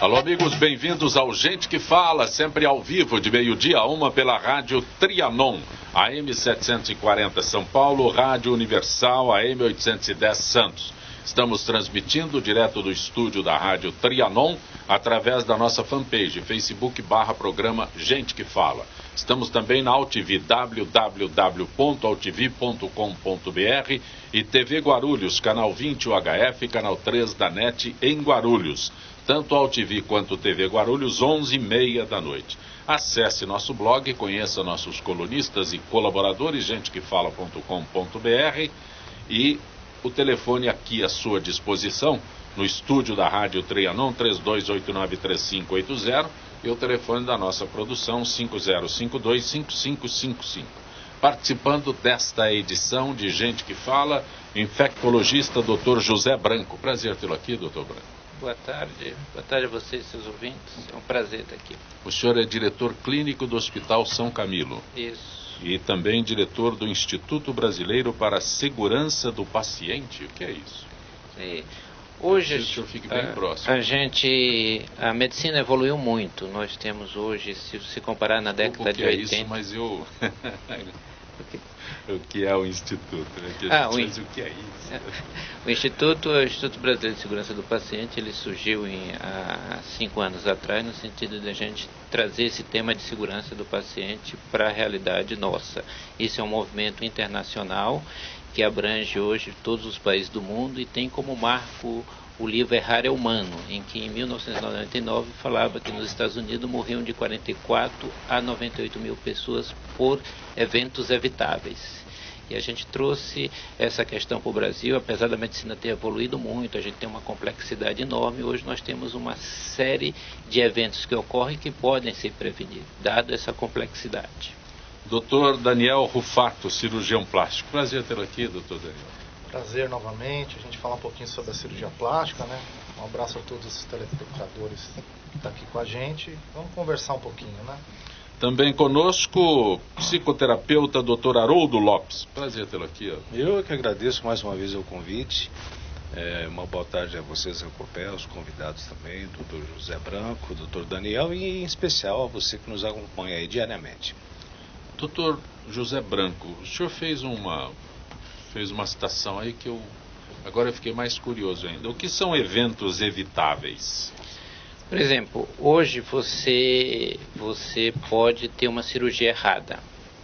Alô, amigos, bem-vindos ao Gente que Fala, sempre ao vivo, de meio-dia a 1 pela Rádio Trianon, AM 740 São Paulo, Rádio Universal, AM 810 Santos. Estamos transmitindo direto do estúdio da Rádio Trianon, através da nossa fanpage, Facebook/programa Gente que Fala. Estamos também na AltV, www.altv.com.br e TV Guarulhos, canal 20 UHF, canal 3 da NET em Guarulhos. Tanto a AltV quanto TV Guarulhos, 11h30 da noite. Acesse nosso blog, conheça nossos colunistas e colaboradores, gentequefala.com.br, e o telefone aqui à sua disposição, no estúdio da Rádio Trianon, 3289-3580, e o telefone da nossa produção, 5052-5555. Participando desta edição de Gente que Fala, infectologista Dr. José Branco. Prazer tê-lo aqui, Dr. Branco. Boa tarde a vocês, seus ouvintes. É um prazer estar aqui. O senhor é diretor clínico do Hospital São Camilo. Isso. E também diretor do Instituto Brasileiro para a Segurança do Paciente. O que é isso? Sim. Hoje, o senhor fique bem próximo. A medicina evoluiu muito. Nós temos hoje, se comparar na década de 80... O que é isso, mas eu... O que é o Instituto? Né? O que é isso? O Instituto Brasileiro de Segurança do Paciente, ele surgiu há 5 anos atrás, no sentido de a gente trazer esse tema de segurança do paciente para a realidade nossa. Isso é um movimento internacional que abrange hoje todos os países do mundo e tem como marco o livro Errar é Humano, em que em 1999 falava que nos Estados Unidos morriam de 44 a 98 mil pessoas por eventos evitáveis. E a gente trouxe essa questão para o Brasil, apesar da medicina ter evoluído muito, a gente tem uma complexidade enorme. Hoje nós temos uma série de eventos que ocorrem que podem ser prevenidos, dado essa complexidade. Dr. Daniel Rufato, cirurgião plástico. Prazer tê-lo aqui, doutor Daniel. Prazer novamente, a gente falar um pouquinho sobre a cirurgia plástica, né? Um abraço a todos os telespectadores que estão aqui com a gente. Vamos conversar um pouquinho, né? Também conosco, psicoterapeuta Dr. Haroldo Lopes. Prazer tê-lo aqui. Ó. Eu que agradeço mais uma vez o convite. Uma boa tarde a vocês, a Copé, os convidados também, o Dr. José Branco, o Dr. Daniel e em especial a você que nos acompanha aí diariamente. Dr. José Branco, o senhor fez uma citação aí que agora eu fiquei mais curioso ainda. O que são eventos evitáveis? Por exemplo, hoje você pode ter uma cirurgia errada.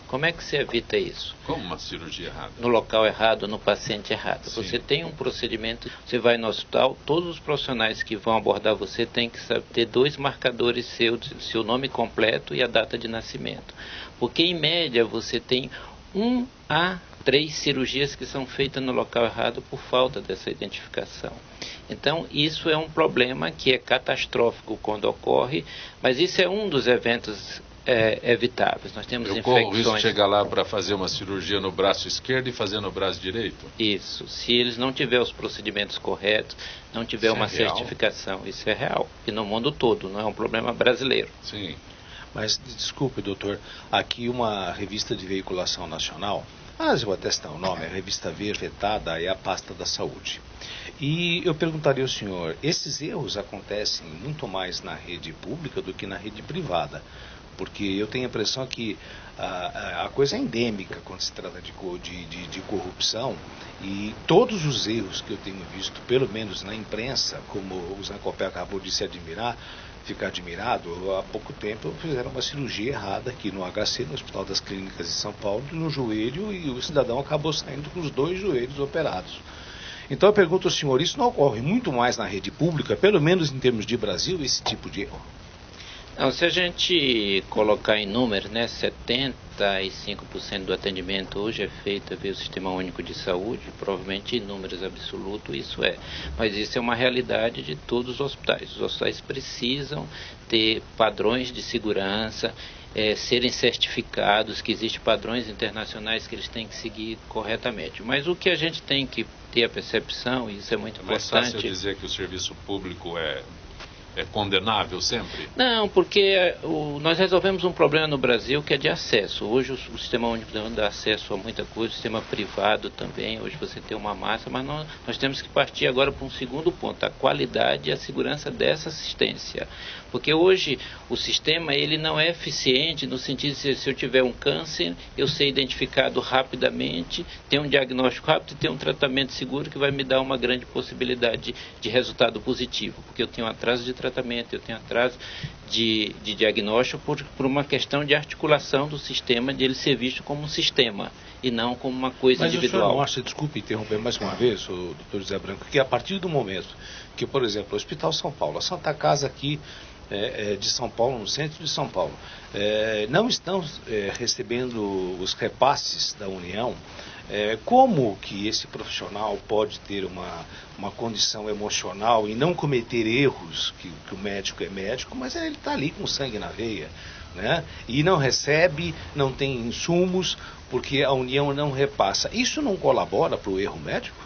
Como é que você evita isso? Como uma cirurgia errada? No local errado, no paciente errado. Sim. Você tem um procedimento, você vai no hospital, todos os profissionais que vão abordar você têm que ter 2 marcadores seu nome completo e a data de nascimento. Porque em média você tem 1 a 3 cirurgias que são feitas no local errado por falta dessa identificação. Então, isso é um problema que é catastrófico quando ocorre, mas isso é um dos eventos evitáveis. Nós temos infecções... Eu corro o risco de chegar lá para fazer uma cirurgia no braço esquerdo e fazer no braço direito? Isso. Se eles não tiverem os procedimentos corretos, não tiver uma certificação, isso é real. E no mundo todo, não é um problema brasileiro. Sim. Mas, desculpe, doutor, aqui uma revista de veiculação nacional, mas eu vou testar o nome, a revista Vetada é a pasta da saúde. E eu perguntaria ao senhor, esses erros acontecem muito mais na rede pública do que na rede privada? Porque eu tenho a impressão que a coisa é endêmica quando se trata de corrupção, e todos os erros que eu tenho visto, pelo menos na imprensa, como o Zancopé acabou de ficar admirado, há pouco tempo fizeram uma cirurgia errada aqui no HC, no Hospital das Clínicas de São Paulo, no joelho, e o cidadão acabou saindo com os 2 joelhos operados. Então eu pergunto ao senhor, isso não ocorre muito mais na rede pública, pelo menos em termos de Brasil, esse tipo de erro? Não, se a gente colocar em números, né, 75% do atendimento hoje é feito via o Sistema Único de Saúde, provavelmente em números absolutos isso é. Mas isso é uma realidade de todos os hospitais. Os hospitais precisam ter padrões de segurança, serem certificados, que existem padrões internacionais que eles têm que seguir corretamente. Mas o que a gente tem que ter a percepção, e isso é muito importante... É mais fácil dizer que o serviço público é é condenável sempre? Não, porque nós resolvemos um problema no Brasil que é de acesso. Hoje o sistema único dá acesso a muita coisa, o sistema privado também, hoje você tem uma massa, mas nós temos que partir agora para um segundo ponto, a qualidade e a segurança dessa assistência. Porque hoje o sistema ele não é eficiente no sentido de se eu tiver um câncer, eu ser identificado rapidamente, ter um diagnóstico rápido e ter um tratamento seguro que vai me dar uma grande possibilidade de resultado positivo, porque eu tenho atraso de tratamento, eu tenho atraso de diagnóstico por uma questão de articulação do sistema, de ele ser visto como um sistema e não como uma coisa individual. Mas o senhor não acha, desculpe interromper mais uma vez, o Dr. José Branco, que a partir do momento que, por exemplo, o Hospital São Paulo, a Santa Casa aqui de São Paulo, no centro de São Paulo, não estão recebendo os repasses da União, como que esse profissional pode ter uma condição emocional e não cometer erros, que o médico é médico, mas ele está ali com sangue na veia, né? E não recebe, não tem insumos, porque a União não repassa. Isso não colabora para o erro médico?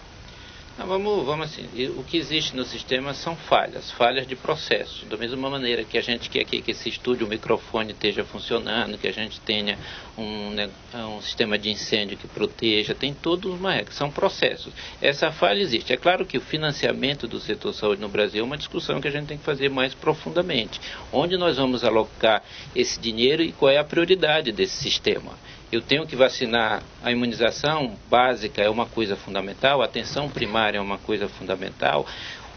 Não, vamos assim, o que existe no sistema são falhas de processo. Da mesma maneira que a gente quer que esse estúdio, o microfone esteja funcionando, que a gente tenha um sistema de incêndio que proteja, tem todos uma regra, são processos. Essa falha existe. É claro que o financiamento do setor saúde no Brasil é uma discussão que a gente tem que fazer mais profundamente. Onde nós vamos alocar esse dinheiro e qual é a prioridade desse sistema? Eu tenho que vacinar, a imunização básica é uma coisa fundamental, a atenção primária é uma coisa fundamental.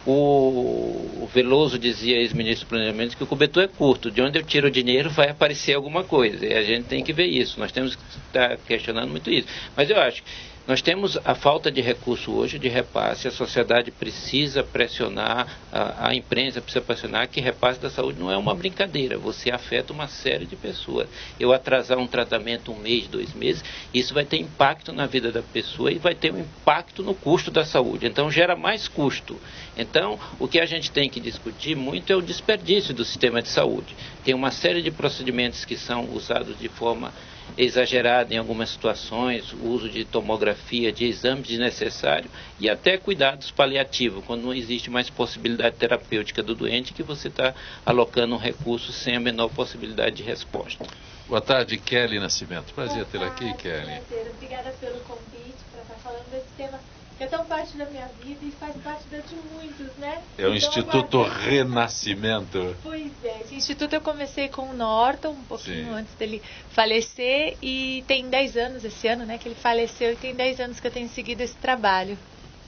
O Veloso dizia, ex-ministro do Planejamento, que o cobertor é curto, de onde eu tiro o dinheiro vai aparecer alguma coisa, e a gente tem que ver isso, nós temos que estar questionando muito isso. Mas eu acho que nós temos a falta de recurso hoje, de repasse, a sociedade precisa pressionar, a imprensa precisa pressionar que repasse da saúde não é uma brincadeira, você afeta uma série de pessoas. Eu atrasar um tratamento 1 mês, 2 meses, isso vai ter impacto na vida da pessoa e vai ter um impacto no custo da saúde, então gera mais custo. Então, o que a gente tem que discutir muito é o desperdício do sistema de saúde. Tem uma série de procedimentos que são usados de forma exagerada em algumas situações, o uso de tomografia, de exames desnecessários e até cuidados paliativos, quando não existe mais possibilidade terapêutica do doente, que você está alocando um recurso sem a menor possibilidade de resposta. Boa tarde, Kelly Nascimento. Prazer tê-la aqui, Kelly. Prazer. Obrigada pelo convite para estar falando desse tema que é tão parte da minha vida e faz parte da de muitos, né? É o Instituto Renascimento. Pois é, esse instituto eu comecei com o Norton, um pouquinho antes dele falecer, e tem 10 anos esse ano, né, que ele faleceu, e tem 10 anos que eu tenho seguido esse trabalho.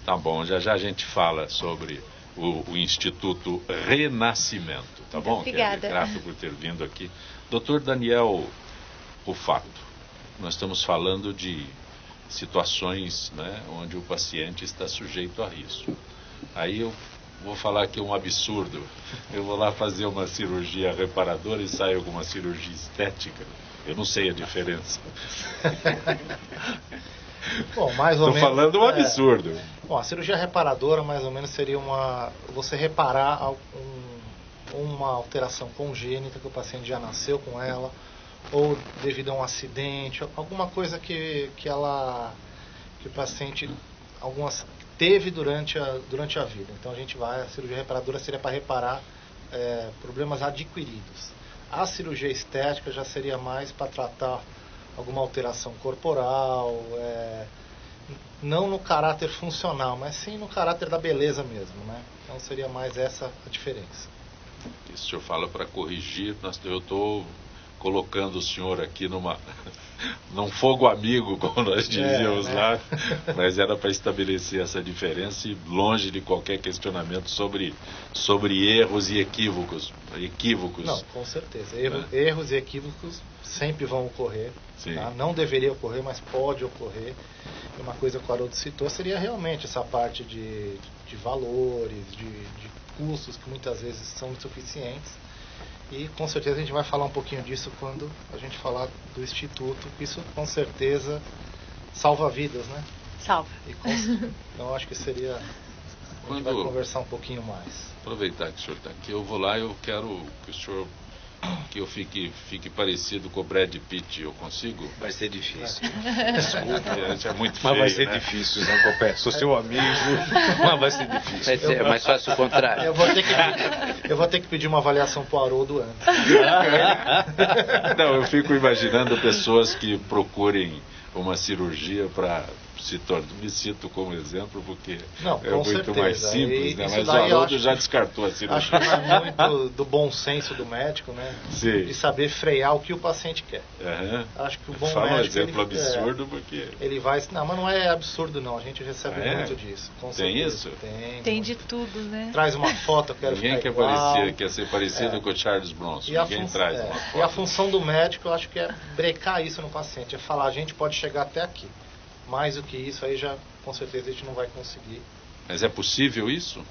Tá bom, já a gente fala sobre o Instituto Renascimento, tá bom? Obrigada. Grato por ter vindo aqui. Dr. Daniel Rufato, nós estamos falando de situações, né, onde o paciente está sujeito a risco. Aí eu vou falar que é um absurdo. Eu vou lá fazer uma cirurgia reparadora e saio com uma cirurgia estética. Eu não sei a diferença. Bom, mais ou menos. Estou falando um absurdo. Bom, a cirurgia reparadora mais ou menos seria você reparar uma alteração congênita que o paciente já nasceu com ela, ou devido a um acidente, alguma coisa que o paciente teve durante a vida. Então a cirurgia reparadora seria para reparar problemas adquiridos. A cirurgia estética já seria mais para tratar alguma alteração corporal, não no caráter funcional, mas sim no caráter da beleza mesmo, né? Então seria mais essa a diferença. Isso o senhor fala para corrigir, eu estou colocando o senhor aqui num fogo amigo, como nós dizíamos lá, mas era para estabelecer essa diferença e longe de qualquer questionamento sobre erros e equívocos. Não, com certeza. Erros e equívocos sempre vão ocorrer. Tá? Não deveria ocorrer, mas pode ocorrer. E uma coisa que o Haroldo citou seria realmente essa parte de valores, de custos que muitas vezes são insuficientes. E com certeza a gente vai falar um pouquinho disso quando a gente falar do Instituto, que isso com certeza salva vidas, né? Salva. Então acho que seria... A gente vai conversar um pouquinho mais. Aproveitar que o senhor está aqui, eu vou lá e eu quero que o senhor que eu fique parecido com o Brad Pitt, eu consigo? Vai ser difícil. Desculpa, é muito feio, mas vai ser né? difícil, não confesso. Sou seu amigo, mas vai ser difícil. Vai ser mais fácil o contrário. Eu vou ter que pedir uma avaliação pro Haroldo antes. Não, eu fico imaginando pessoas que procurem uma cirurgia para me cito como exemplo, porque é muito certeza. mais simples, né? Mas o daí Haroldo já descartou a cirurgia. Acho que vai muito do bom senso do médico, né? Sim. De saber frear o que o paciente quer. Uhum. Acho que o bom Fala médico... um exemplo absurdo, porque... Ele vai... Não, mas não é absurdo, não. A gente recebe muito disso. Com Tem certeza. isso? Tem de tudo, né? Traz uma foto, eu quero Ninguém ficar quer igual. quer ser parecido com o Charles Bronson. E Ninguém traz uma foto. E a função do médico, eu acho que é brecar isso no paciente. É falar, a gente pode chegar até aqui. Mais do que isso, aí já, com certeza, a gente não vai conseguir. Mas é possível isso?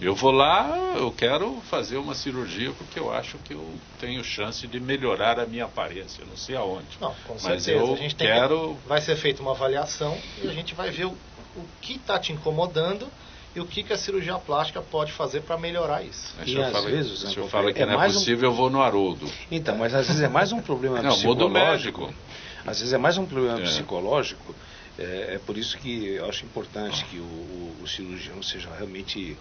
Eu vou lá, eu quero fazer uma cirurgia porque eu acho que eu tenho chance de melhorar a minha aparência. Não sei aonde. Não, com mas certeza. eu a gente vai ser feita uma avaliação e a gente vai ver o que está te incomodando e o que a cirurgia plástica pode fazer para melhorar isso. Se eu falo que não é possível, eu vou no Haroldo. Então, mas às vezes é mais um problema psicológico. Muda o médico. Às vezes é mais um problema psicológico. É por isso que eu acho importante que o cirurgião seja realmente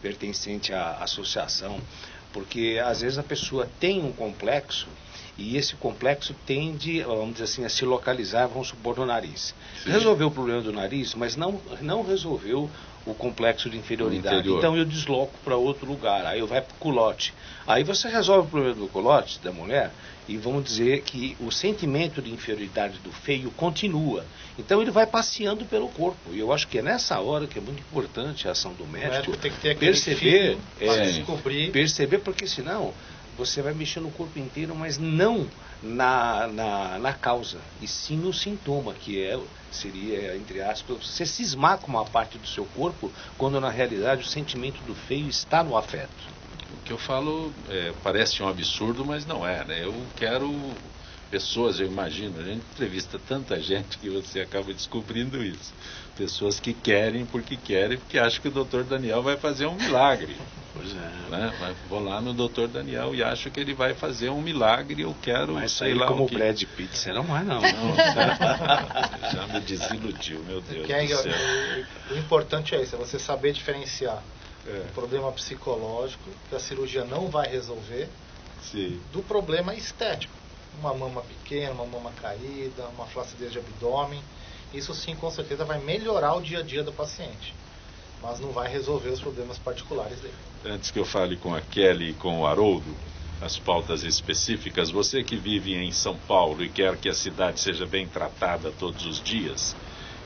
pertencente à associação, porque às vezes a pessoa tem um complexo e esse complexo tende, vamos dizer assim, a se localizar, vamos supor, no nariz. Sim. Resolveu o problema do nariz, mas não resolveu o complexo de inferioridade. Então eu desloco para outro lugar, aí eu vai para o culote. Aí você resolve o problema do culote da mulher e vamos dizer que o sentimento de inferioridade do feio continua. Então ele vai passeando pelo corpo. E eu acho que é nessa hora que é muito importante a ação do médico tem que ter perceber, descobrir. Perceber, porque senão você vai mexer no corpo inteiro, mas não na causa, e sim no sintoma, que seria, entre aspas, você cismar com uma parte do seu corpo, quando na realidade o sentimento do feio está no afeto. O que eu falo parece um absurdo, mas não é, né? Eu quero pessoas, eu imagino, a gente entrevista tanta gente que você acaba descobrindo isso. Pessoas que querem porque acham que o Dr. Daniel vai fazer um milagre. Pois é. Né? Vou lá no Dr. Daniel e acho que ele vai fazer um milagre, eu quero, mas sei lá como o que... Brad Pitt, você não vai não. Já me desiludiu, meu Deus do céu. O importante é isso, é você saber diferenciar o problema psicológico, que a cirurgia não vai resolver, do problema estético. Uma mama pequena, uma mama caída, uma flacidez de abdômen. Isso sim, com certeza, vai melhorar o dia a dia do paciente, mas não vai resolver os problemas particulares dele. Antes que eu fale com a Kelly e com o Haroldo, as pautas específicas, você que vive em São Paulo e quer que a cidade seja bem tratada todos os dias,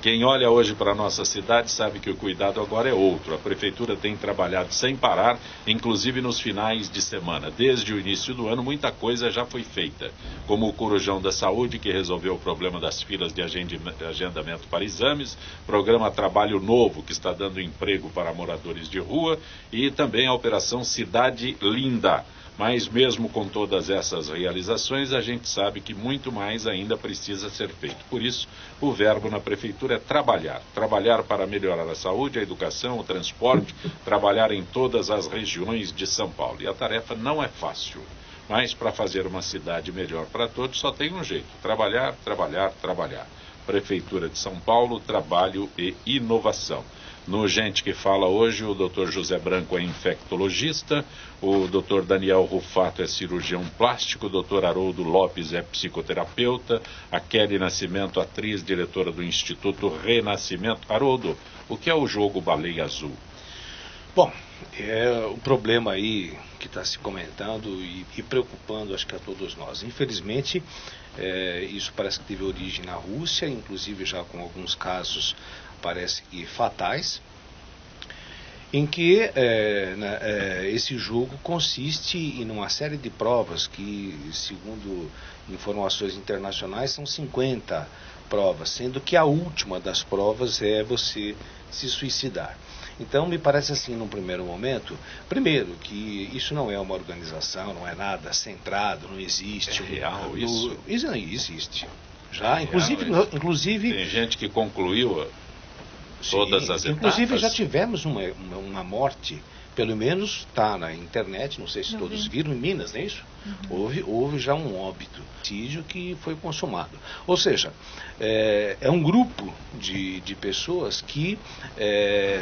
quem olha hoje para a nossa cidade sabe que o cuidado agora é outro. A Prefeitura tem trabalhado sem parar, inclusive nos finais de semana. Desde o início do ano, muita coisa já foi feita, como o Corujão da Saúde, que resolveu o problema das filas de agendamento para exames, programa Trabalho Novo, que está dando emprego para moradores de rua, e também a Operação Cidade Linda. Mas mesmo com todas essas realizações, a gente sabe que muito mais ainda precisa ser feito. Por isso, o verbo na Prefeitura é trabalhar. Trabalhar para melhorar a saúde, a educação, o transporte, trabalhar em todas as regiões de São Paulo. E a tarefa não é fácil. Mas para fazer uma cidade melhor para todos, só tem um jeito: trabalhar, trabalhar, trabalhar. Prefeitura de São Paulo, trabalho e inovação. No Gente que Fala hoje, o Dr. José Branco é infectologista, o Dr. Daniel Rufato é cirurgião plástico, o Dr. Haroldo Lopes é psicoterapeuta, a Kelly Nascimento, atriz, diretora do Instituto Renascimento. Haroldo, o que é o jogo Baleia Azul? Bom, é o problema aí que está se comentando e preocupando, acho que a todos nós. Infelizmente, isso parece que teve origem na Rússia, inclusive já com alguns casos parece que fatais, em que esse jogo consiste em uma série de provas que, segundo informações internacionais, são 50 provas, sendo que a última das provas é você se suicidar. Então, me parece assim, num primeiro momento, primeiro, que isso não é uma organização, não é nada centrado, não existe. É real isso? Isso não existe. Já, inclusive... Tem gente que concluiu todas as etapas. Inclusive já tivemos uma morte, pelo menos está na internet, não sei se todos viram, em Minas, não é isso? Houve já um óbito, suicídio que foi consumado. Ou seja, é um grupo de pessoas que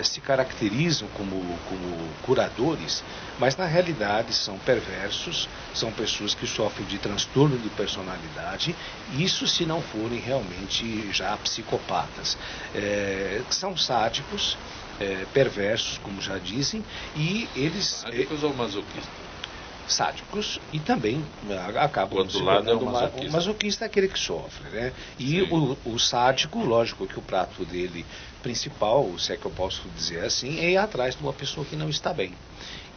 se caracterizam como curadores, mas na realidade são perversos, são pessoas que sofrem de transtorno de personalidade, isso se não forem realmente já psicopatas. São sádicos, perversos, como já dizem, e eles... Sádicos ou masoquistas? Sádicos e também acabam se tornando o masoquista é aquele que sofre, né? E o sádico, lógico que o prato dele principal, se é que eu posso dizer assim, é ir atrás de uma pessoa que não está bem.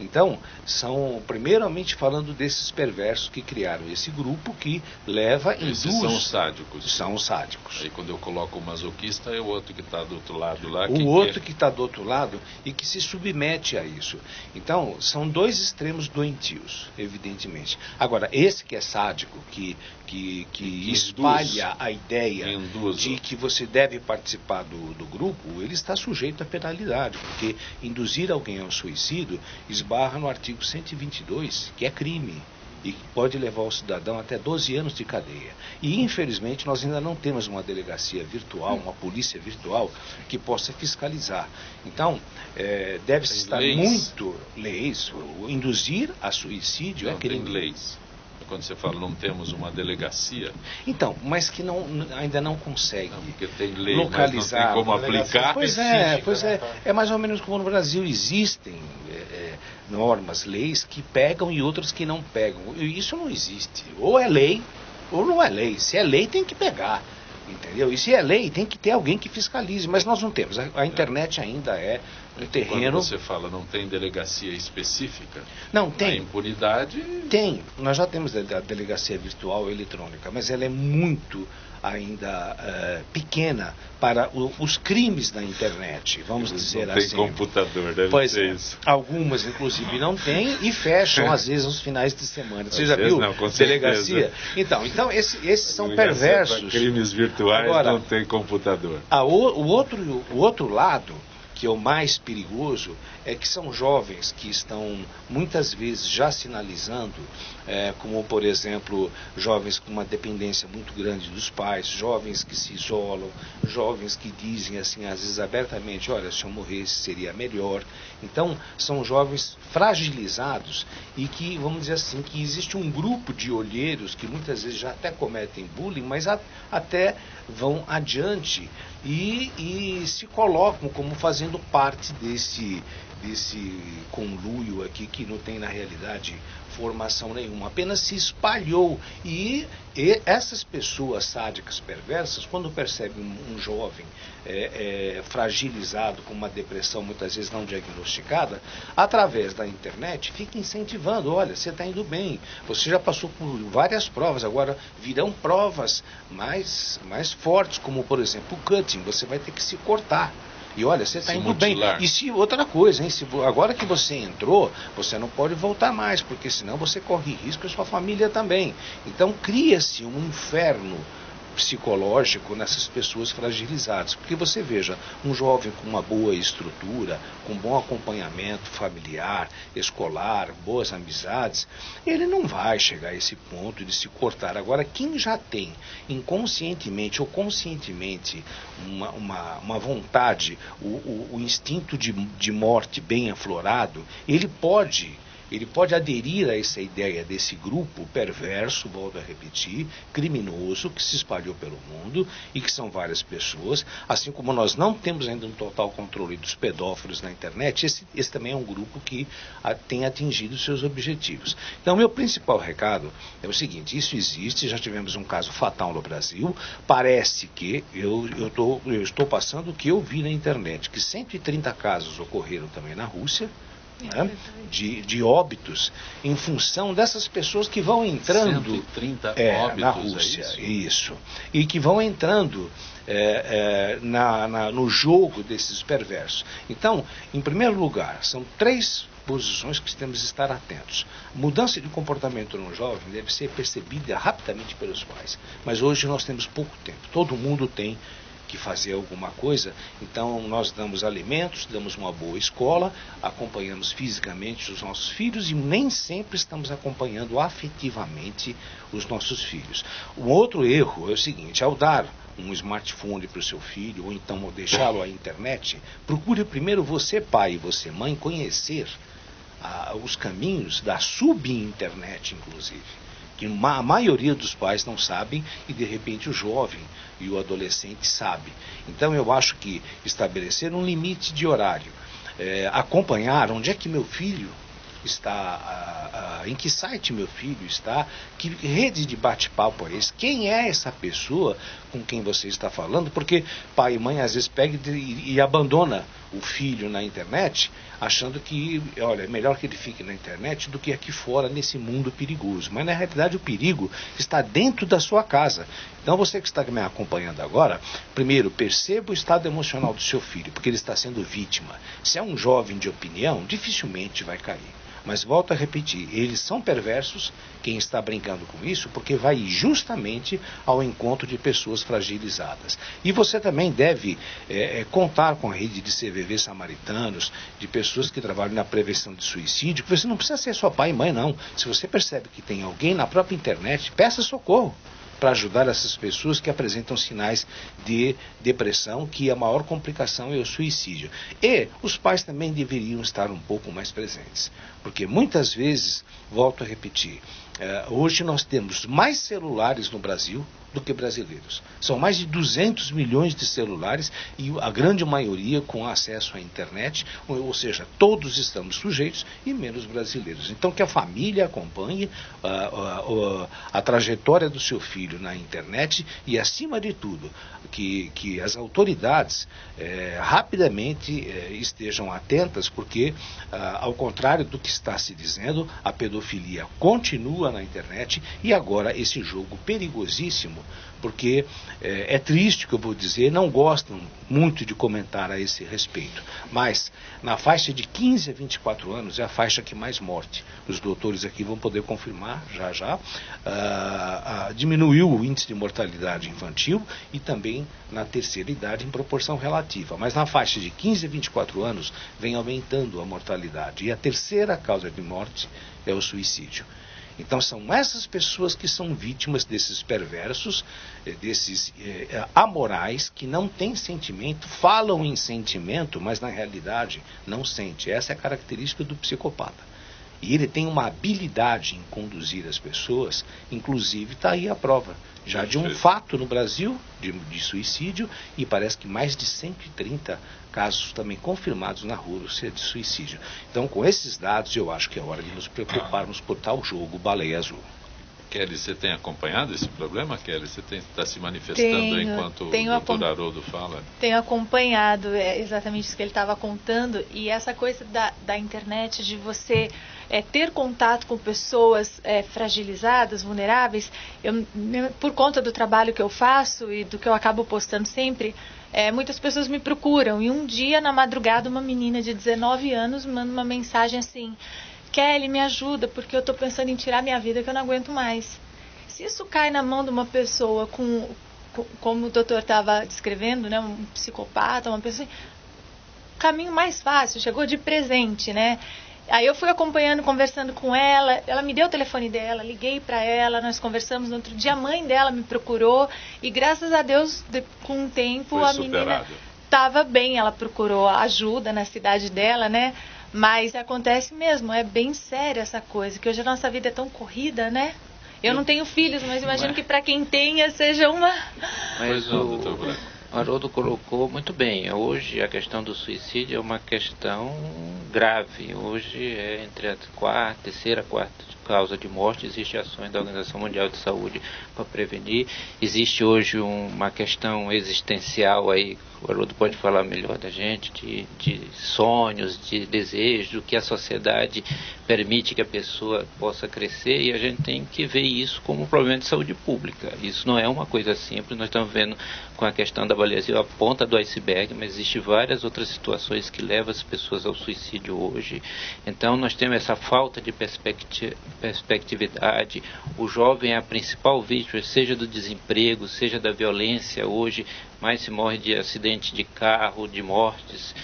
Então, são primeiramente falando desses perversos que criaram esse grupo que leva em Esses são os sádicos. São sádicos. Aí quando eu coloco o masoquista é o outro que está do outro lado lá. O outro que está do outro lado e que se submete a isso. Então, são dois extremos doentios, evidentemente. Agora, esse que é sádico, que espalha a ideia de que você deve participar do grupo, ele está sujeito à penalidade, porque induzir alguém ao suicídio esbarra no artigo 122, que é crime e que pode levar o cidadão até 12 anos de cadeia. E, infelizmente, nós ainda não temos uma delegacia virtual, uma polícia virtual que possa fiscalizar. Então, deve-se estar muito leis. Induzir a suicídio não tem leis. Quando você fala não temos uma delegacia... Então, mas que ainda não consegue porque tem lei, localizar. Mas não tem como aplicar. Pois é. É mais ou menos como no Brasil existem normas, leis que pegam e outras que não pegam. Isso não existe. Ou é lei, ou não é lei. Se é lei, tem que pegar. Entendeu? E se é lei, tem que ter alguém que fiscalize, mas nós não temos. A internet ainda é um terreno... Quando você fala não tem delegacia específica, não tem. A impunidade... Tem. Nós já temos a delegacia virtual eletrônica, mas ela é muito ainda pequena para os crimes da internet, vamos dizer assim. Não tem computador, deve ser isso. Algumas, inclusive, não tem e fecham, às vezes, aos finais de semana. Você já viu? Não, com delegacia? Então esses são perversos. Para crimes virtuais. Agora, não tem computador. O outro lado, que é o mais perigoso, é que são jovens que estão muitas vezes já sinalizando, como por exemplo, jovens com uma dependência muito grande dos pais, jovens que se isolam, jovens que dizem assim, às vezes abertamente, olha, se eu morresse seria melhor. Então, são jovens fragilizados e que, vamos dizer assim, que existe um grupo de olheiros que muitas vezes já até cometem bullying, mas até vão adiante e se colocam como fazendo parte desse conluio aqui que não tem na realidade formação nenhuma, apenas se espalhou e essas pessoas sádicas perversas, quando percebem um jovem fragilizado com uma depressão muitas vezes não diagnosticada, através da internet fica incentivando, olha, você está indo bem, você já passou por várias provas, agora virão provas mais fortes, como por exemplo o cutting, você vai ter que se cortar. E olha, você está indo bem. E se outra coisa, hein? Agora que você entrou, você não pode voltar mais, porque senão você corre risco e sua família também. Então cria-se um inferno psicológico nessas pessoas fragilizadas. Porque você veja, um jovem com uma boa estrutura, com bom acompanhamento familiar, escolar, boas amizades, ele não vai chegar a esse ponto de se cortar. Agora, quem já tem inconscientemente ou conscientemente uma vontade, o instinto de morte bem aflorado, ele pode aderir a essa ideia desse grupo perverso, volto a repetir, criminoso, que se espalhou pelo mundo e que são várias pessoas, assim como nós não temos ainda um total controle dos pedófilos na internet, esse também é um grupo que tem atingido seus objetivos. Então, meu principal recado é o seguinte, isso existe, já tivemos um caso fatal no Brasil, parece que, eu estou passando o que eu vi na internet, que 130 casos ocorreram também na Rússia, né, de óbitos em função dessas pessoas que vão entrando 130 óbitos, na Rússia, isso, e que vão entrando no jogo desses perversos. Então, em primeiro lugar, são 3 posições que temos de estar atentos. Mudança de comportamento no jovem deve ser percebida rapidamente pelos pais, mas hoje nós temos pouco tempo. Todo mundo tem que fazer alguma coisa. Então nós damos alimentos, damos uma boa escola, acompanhamos fisicamente os nossos filhos e nem sempre estamos acompanhando afetivamente os nossos filhos. Um outro erro é o seguinte: ao dar um smartphone para o seu filho, ou então deixá-lo à internet, procure primeiro você, pai e você, mãe, conhecer os caminhos da subinternet, inclusive, que a maioria dos pais não sabem e de repente o jovem e o adolescente sabe. Então eu acho que estabelecer um limite de horário, acompanhar onde é que meu filho está, em que site meu filho está, que rede de bate-papo é esse, quem é essa pessoa com quem você está falando, porque pai e mãe às vezes pega e abandona o filho na internet, achando que, olha, é melhor que ele fique na internet do que aqui fora nesse mundo perigoso. Mas na realidade o perigo está dentro da sua casa. Então você que está me acompanhando agora, primeiro perceba o estado emocional do seu filho, porque ele está sendo vítima. Se é um jovem de opinião, dificilmente vai cair. Mas volto a repetir, eles são perversos, quem está brincando com isso, porque vai justamente ao encontro de pessoas fragilizadas. E você também deve contar com a rede de CVV samaritanos, de pessoas que trabalham na prevenção de suicídio, que você não precisa ser só pai e mãe, não. Se você percebe que tem alguém na própria internet, peça socorro para ajudar essas pessoas que apresentam sinais de depressão, que a maior complicação é o suicídio. E os pais também deveriam estar um pouco mais presentes, porque muitas vezes, volto a repetir, hoje nós temos mais celulares no Brasil do que brasileiros. São mais de 200 milhões de celulares e a grande maioria com acesso à internet, ou seja, todos estamos sujeitos e menos brasileiros. Então que a família acompanhe a trajetória do seu filho na internet e, acima de tudo, que as autoridades rapidamente estejam atentas, porque, ao contrário do que está se dizendo, a pedofilia continua na internet e agora esse jogo perigosíssimo, porque é triste o que eu vou dizer, não gostam muito de comentar a esse respeito, mas na faixa de 15 a 24 anos é a faixa que mais morte. Os doutores aqui vão poder confirmar já. Diminuiu o índice de mortalidade infantil e também na terceira idade em proporção relativa, mas na faixa de 15 a 24 anos vem aumentando a mortalidade e a terceira causa de morte é o suicídio. Então são essas pessoas que são vítimas desses perversos, desses amorais, que não têm sentimento, falam em sentimento, mas na realidade não sente. Essa é a característica do psicopata. E ele tem uma habilidade em conduzir as pessoas, inclusive está aí a prova, já de um fato no Brasil de suicídio, e parece que mais de 130 casos também confirmados na Rússia de suicídio. Então, com esses dados, eu acho que é hora de nos preocuparmos por tal jogo Baleia Azul. Kelly, você tem acompanhado esse problema, Kelly? Você está se manifestando enquanto o doutor Haroldo fala? Tenho acompanhado, exatamente isso que ele estava contando, e essa coisa da internet, de você ter contato com pessoas fragilizadas, vulneráveis. Por conta do trabalho que eu faço e do que eu acabo postando sempre, muitas pessoas me procuram, e um dia na madrugada uma menina de 19 anos manda uma mensagem assim: Kelly, me ajuda, porque eu estou pensando em tirar minha vida, que eu não aguento mais. Se isso cai na mão de uma pessoa como o doutor estava descrevendo, né, um psicopata, uma pessoa, o caminho mais fácil, chegou de presente, né? Aí eu fui acompanhando, conversando com ela, ela me deu o telefone dela, liguei para ela, nós conversamos. No outro dia a mãe dela me procurou e, graças a Deus, com o tempo a menina estava bem, ela procurou ajuda na cidade dela, né? Mas acontece mesmo, é bem sério essa coisa, que hoje a nossa vida é tão corrida, né? Eu não tenho filhos, mas imagino que para quem tenha seja uma... Mas o Haroldo colocou muito bem. Hoje a questão do suicídio é uma questão grave. Hoje é entre a terceira, quarta causa de morte. Existem ações da Organização Mundial de Saúde para prevenir. Existe hoje uma questão existencial aí, o Haroldo pode falar melhor da gente, de sonhos, de desejos, do que a sociedade permite que a pessoa possa crescer, e a gente tem que ver isso como um problema de saúde pública. Isso não é uma coisa simples. Nós estamos vendo com a questão da baleia azul a ponta do iceberg, mas existem várias outras situações que levam as pessoas ao suicídio hoje. Então nós temos essa falta de perspectividade. O jovem é a principal vítima, seja do desemprego, seja da violência. Hoje mais se morre de acidente de carro, de mortes,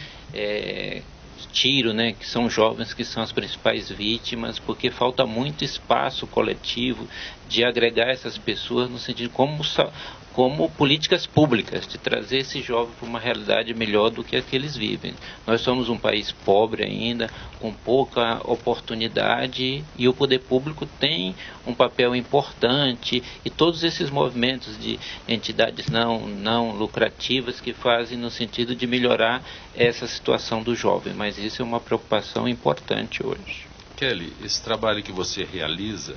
tiro, né, que são jovens que são as principais vítimas, porque falta muito espaço coletivo de agregar essas pessoas no sentido como políticas públicas, de trazer esse jovem para uma realidade melhor do que a que eles vivem. Nós somos um país pobre ainda, com pouca oportunidade, e o poder público tem um papel importante, e todos esses movimentos de entidades não lucrativas que fazem no sentido de melhorar essa situação do jovem, mas isso é uma preocupação importante hoje. Kelly, esse trabalho que você realiza,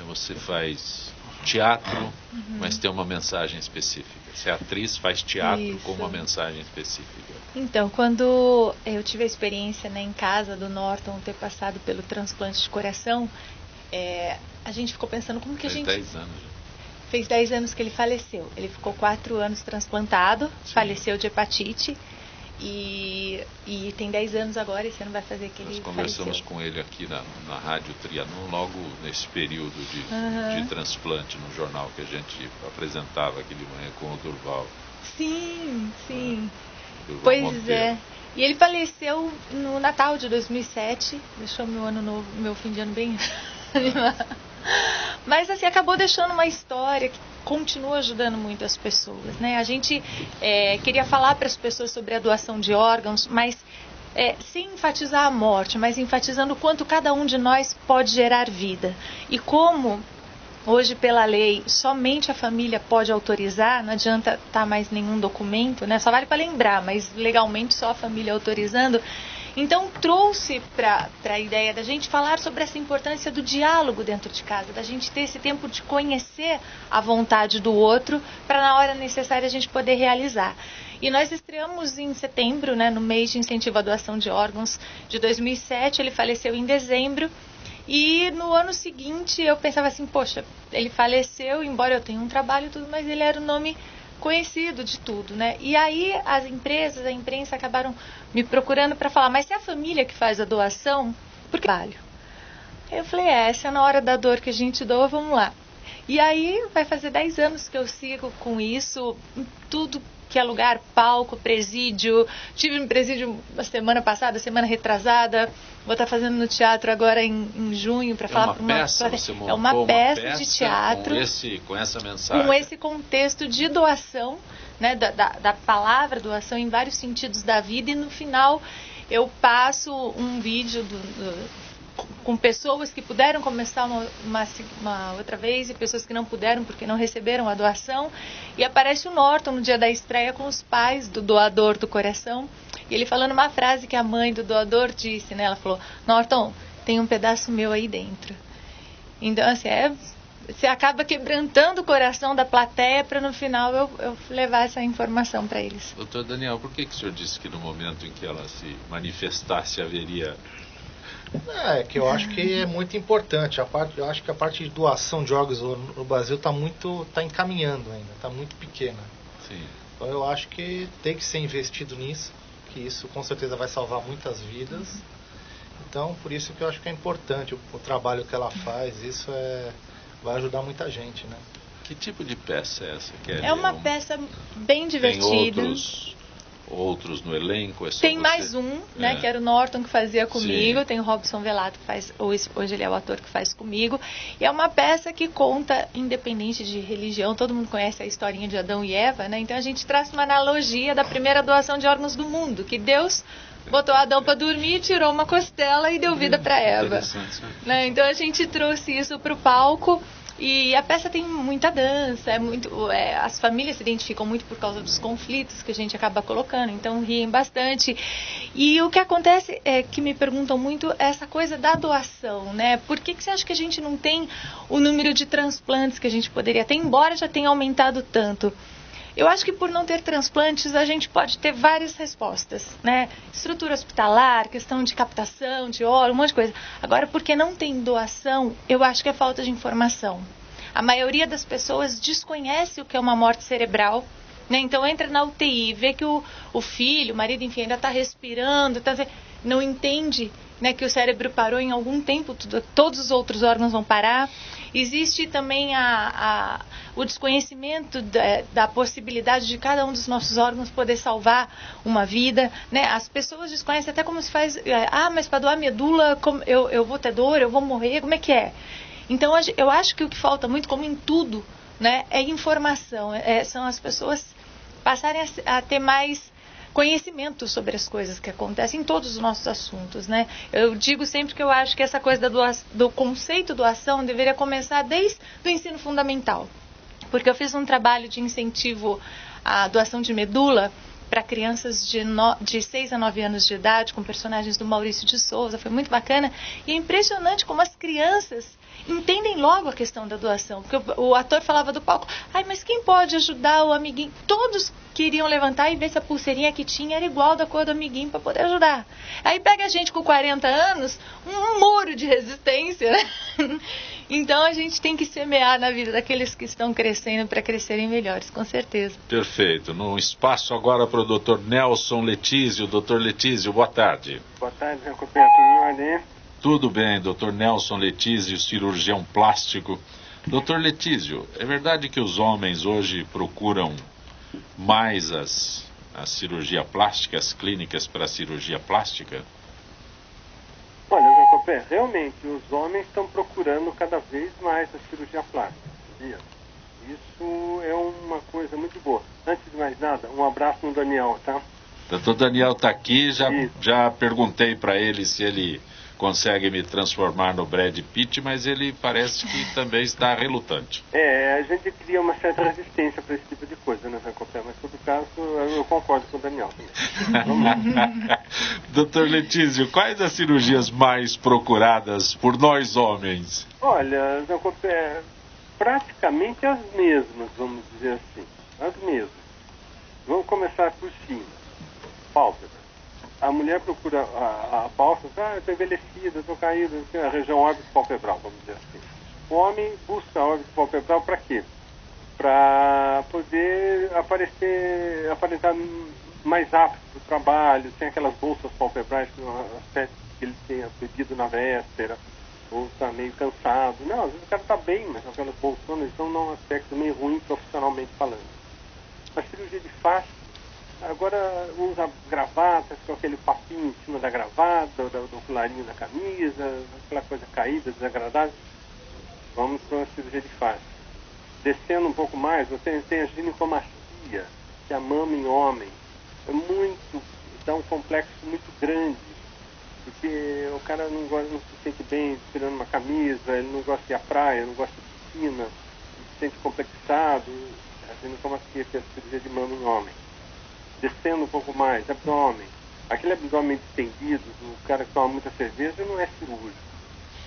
você faz teatro, mas tem uma mensagem específica. Você é atriz, faz teatro com uma mensagem específica. Então, quando eu tive a experiência, né, em casa do Norton ter passado pelo transplante de coração, a gente ficou pensando como que a gente... 10 anos. Fez 10 anos que ele faleceu. Ele ficou 4 anos transplantado, faleceu de hepatite. E tem 10 anos agora, esse ano vai fazer que ele faleceu. Nós conversamos com ele aqui na Rádio Trianon, logo nesse período de transplante, no jornal que a gente apresentava aqui de manhã com o Durval. Sim. Durval pois Monteiro. é. E ele faleceu no Natal de 2007, deixou meu ano novo, meu fim de ano bem animado. Mas assim, acabou deixando uma história que continua ajudando muito as pessoas, né? A gente queria falar para as pessoas sobre a doação de órgãos, mas sem enfatizar a morte, mas enfatizando o quanto cada um de nós pode gerar vida. E como hoje, pela lei, somente a família pode autorizar, não adianta estar mais nenhum documento, né? Só vale para lembrar, mas legalmente só a família autorizando. Então trouxe para a ideia da gente falar sobre essa importância do diálogo dentro de casa, da gente ter esse tempo de conhecer a vontade do outro, para na hora necessária a gente poder realizar. E nós estreamos em setembro, né, no mês de incentivo à doação de órgãos de 2007, ele faleceu em dezembro. E no ano seguinte eu pensava assim, poxa, ele faleceu, embora eu tenha um trabalho e tudo, mas ele era o nome conhecido de tudo, né? E aí as empresas, a imprensa acabaram me procurando para falar, mas se é a família que faz a doação, por que trabalho? Eu falei, essa é na hora da dor que a gente doa, vamos lá. E aí vai fazer 10 anos que eu sigo com isso, em tudo que é lugar, palco, presídio. Tive no presídio a semana passada, semana retrasada. Vou estar fazendo no teatro agora em junho para falar para uma peça. Você montou uma peça de teatro com essa mensagem, com esse contexto de doação, né, da palavra doação em vários sentidos da vida, e no final eu passo um vídeo com pessoas que puderam começar uma outra vez e pessoas que não puderam porque não receberam a doação, e aparece o Norton no dia da estreia com os pais do doador do coração, e ele falando uma frase que a mãe do doador disse, né? Ela falou, Norton, tem um pedaço meu aí dentro. Então assim, você acaba quebrantando o coração da plateia para no final eu levar essa informação para eles. Doutor Daniel, por que o senhor disse que no momento em que ela se manifestasse haveria... que eu acho que é muito importante. Eu acho que a parte de doação de órgãos no Brasil está encaminhando ainda, está muito pequena. Sim. Então eu acho que tem que ser investido nisso, que isso com certeza vai salvar muitas vidas. Então por isso que eu acho que é importante o trabalho que ela faz, isso vai ajudar muita gente, né? Que tipo de peça é essa, Kelly? É uma peça bem divertida. Tem outros no elenco? Tem mais um, né, que era o Norton que fazia comigo. Sim. Tem o Robson Velato que faz, hoje ele é o ator que faz comigo. E é uma peça que conta, independente de religião, todo mundo conhece a historinha de Adão e Eva, né? Então a gente traz uma analogia da primeira doação de órgãos do mundo, que Deus botou Adão para dormir, tirou uma costela e deu vida para Eva. Né? Então a gente trouxe isso para o palco. E a peça tem muita dança, as famílias se identificam muito por causa dos conflitos que a gente acaba colocando, então riem bastante. E o que acontece é que me perguntam muito essa coisa da doação, né? Por que você acha que a gente não tem o número de transplantes que a gente poderia ter, embora já tenha aumentado tanto? Eu acho que por não ter transplantes a gente pode ter várias respostas, né? Estrutura hospitalar, questão de captação, de órgão, um monte de coisa. Agora, porque não tem doação, eu acho que é falta de informação. A maioria das pessoas desconhece o que é uma morte cerebral, né? Então entra na UTI, vê que o filho, o marido, enfim, ainda está respirando, não entende né, que o cérebro parou em algum tempo, todos os outros órgãos vão parar. Existe também o desconhecimento da possibilidade de cada um dos nossos órgãos poder salvar uma vida, né? As pessoas desconhecem até como se faz, mas para doar medula eu vou ter dor, eu vou morrer, como é que é? Então eu acho que o que falta muito, como em tudo, né, é informação, são as pessoas passarem a ter mais conhecimento sobre as coisas que acontecem em todos os nossos assuntos, né? Eu digo sempre que eu acho que essa coisa do conceito doação deveria começar desde o ensino fundamental, porque eu fiz um trabalho de incentivo à doação de medula para crianças de 6 a 9 anos de idade, com personagens do Maurício de Souza, foi muito bacana, e é impressionante como as crianças entendem logo a questão da doação, porque o ator falava do palco, mas quem pode ajudar o amiguinho? Todos queriam levantar e ver se a pulseirinha que tinha era igual da cor do amiguinho para poder ajudar. Aí pega a gente com 40 anos, um muro de resistência, né? Então a gente tem que semear na vida daqueles que estão crescendo para crescerem melhores, com certeza. Perfeito. No espaço agora para o Dr. Nelson Letísio. Dr. Letísio, boa tarde. Boa tarde, Zé Copé, tudo em ordem? Tudo bem, Dr. Nelson Letísio, cirurgião plástico. Dr. Letísio, é verdade que os homens hoje procuram mais a cirurgia plástica, as clínicas para a cirurgia plástica? Olha, Zé Copé, realmente os homens estão procurando cada vez mais a cirurgia plástica. Isso é uma coisa muito boa. Antes de mais nada, um abraço no Daniel, tá? Doutor Daniel está aqui, já perguntei para ele se ele consegue me transformar no Brad Pitt, mas ele parece que também está relutante. A gente cria uma certa resistência para esse tipo de coisa, né, Zé Copé? Mas, em todo caso, eu concordo com o Daniel também. Vamos lá. Doutor Letísio, quais as cirurgias mais procuradas por nós homens? Olha, Zé Copé, praticamente as mesmas, vamos dizer assim. As mesmas. Vamos começar por cima. Pálpebra. A mulher procura a pálpebra, eu estou envelhecida, estou caída, a região órbito-palpebral, vamos dizer assim. O homem busca a órbito-palpebral para quê? Para poder aparentar mais apto para o trabalho, tem aquelas bolsas palpebrais que no aspecto que ele tenha bebido na véspera, ou está meio cansado. Não, às vezes o cara está bem, mas aquelas bolsonas estão num aspecto meio ruim profissionalmente falando. A cirurgia de face, agora usa gravatas com aquele papinho em cima da gravata, do colarinho da camisa, aquela coisa caída, desagradável. Vamos para uma cirurgia de face. Descendo um pouco mais, você tem a ginecomastia, que é a mama em homem. Dá um complexo muito grande, porque o cara não se sente bem tirando uma camisa, ele não gosta de ir à praia, não gosta de piscina, se sente complexado. A ginecomastia, que é a cirurgia de mama em homem. Descendo um pouco mais, abdômen. Aquele abdômen distendido do cara que toma muita cerveja não é cirúrgico.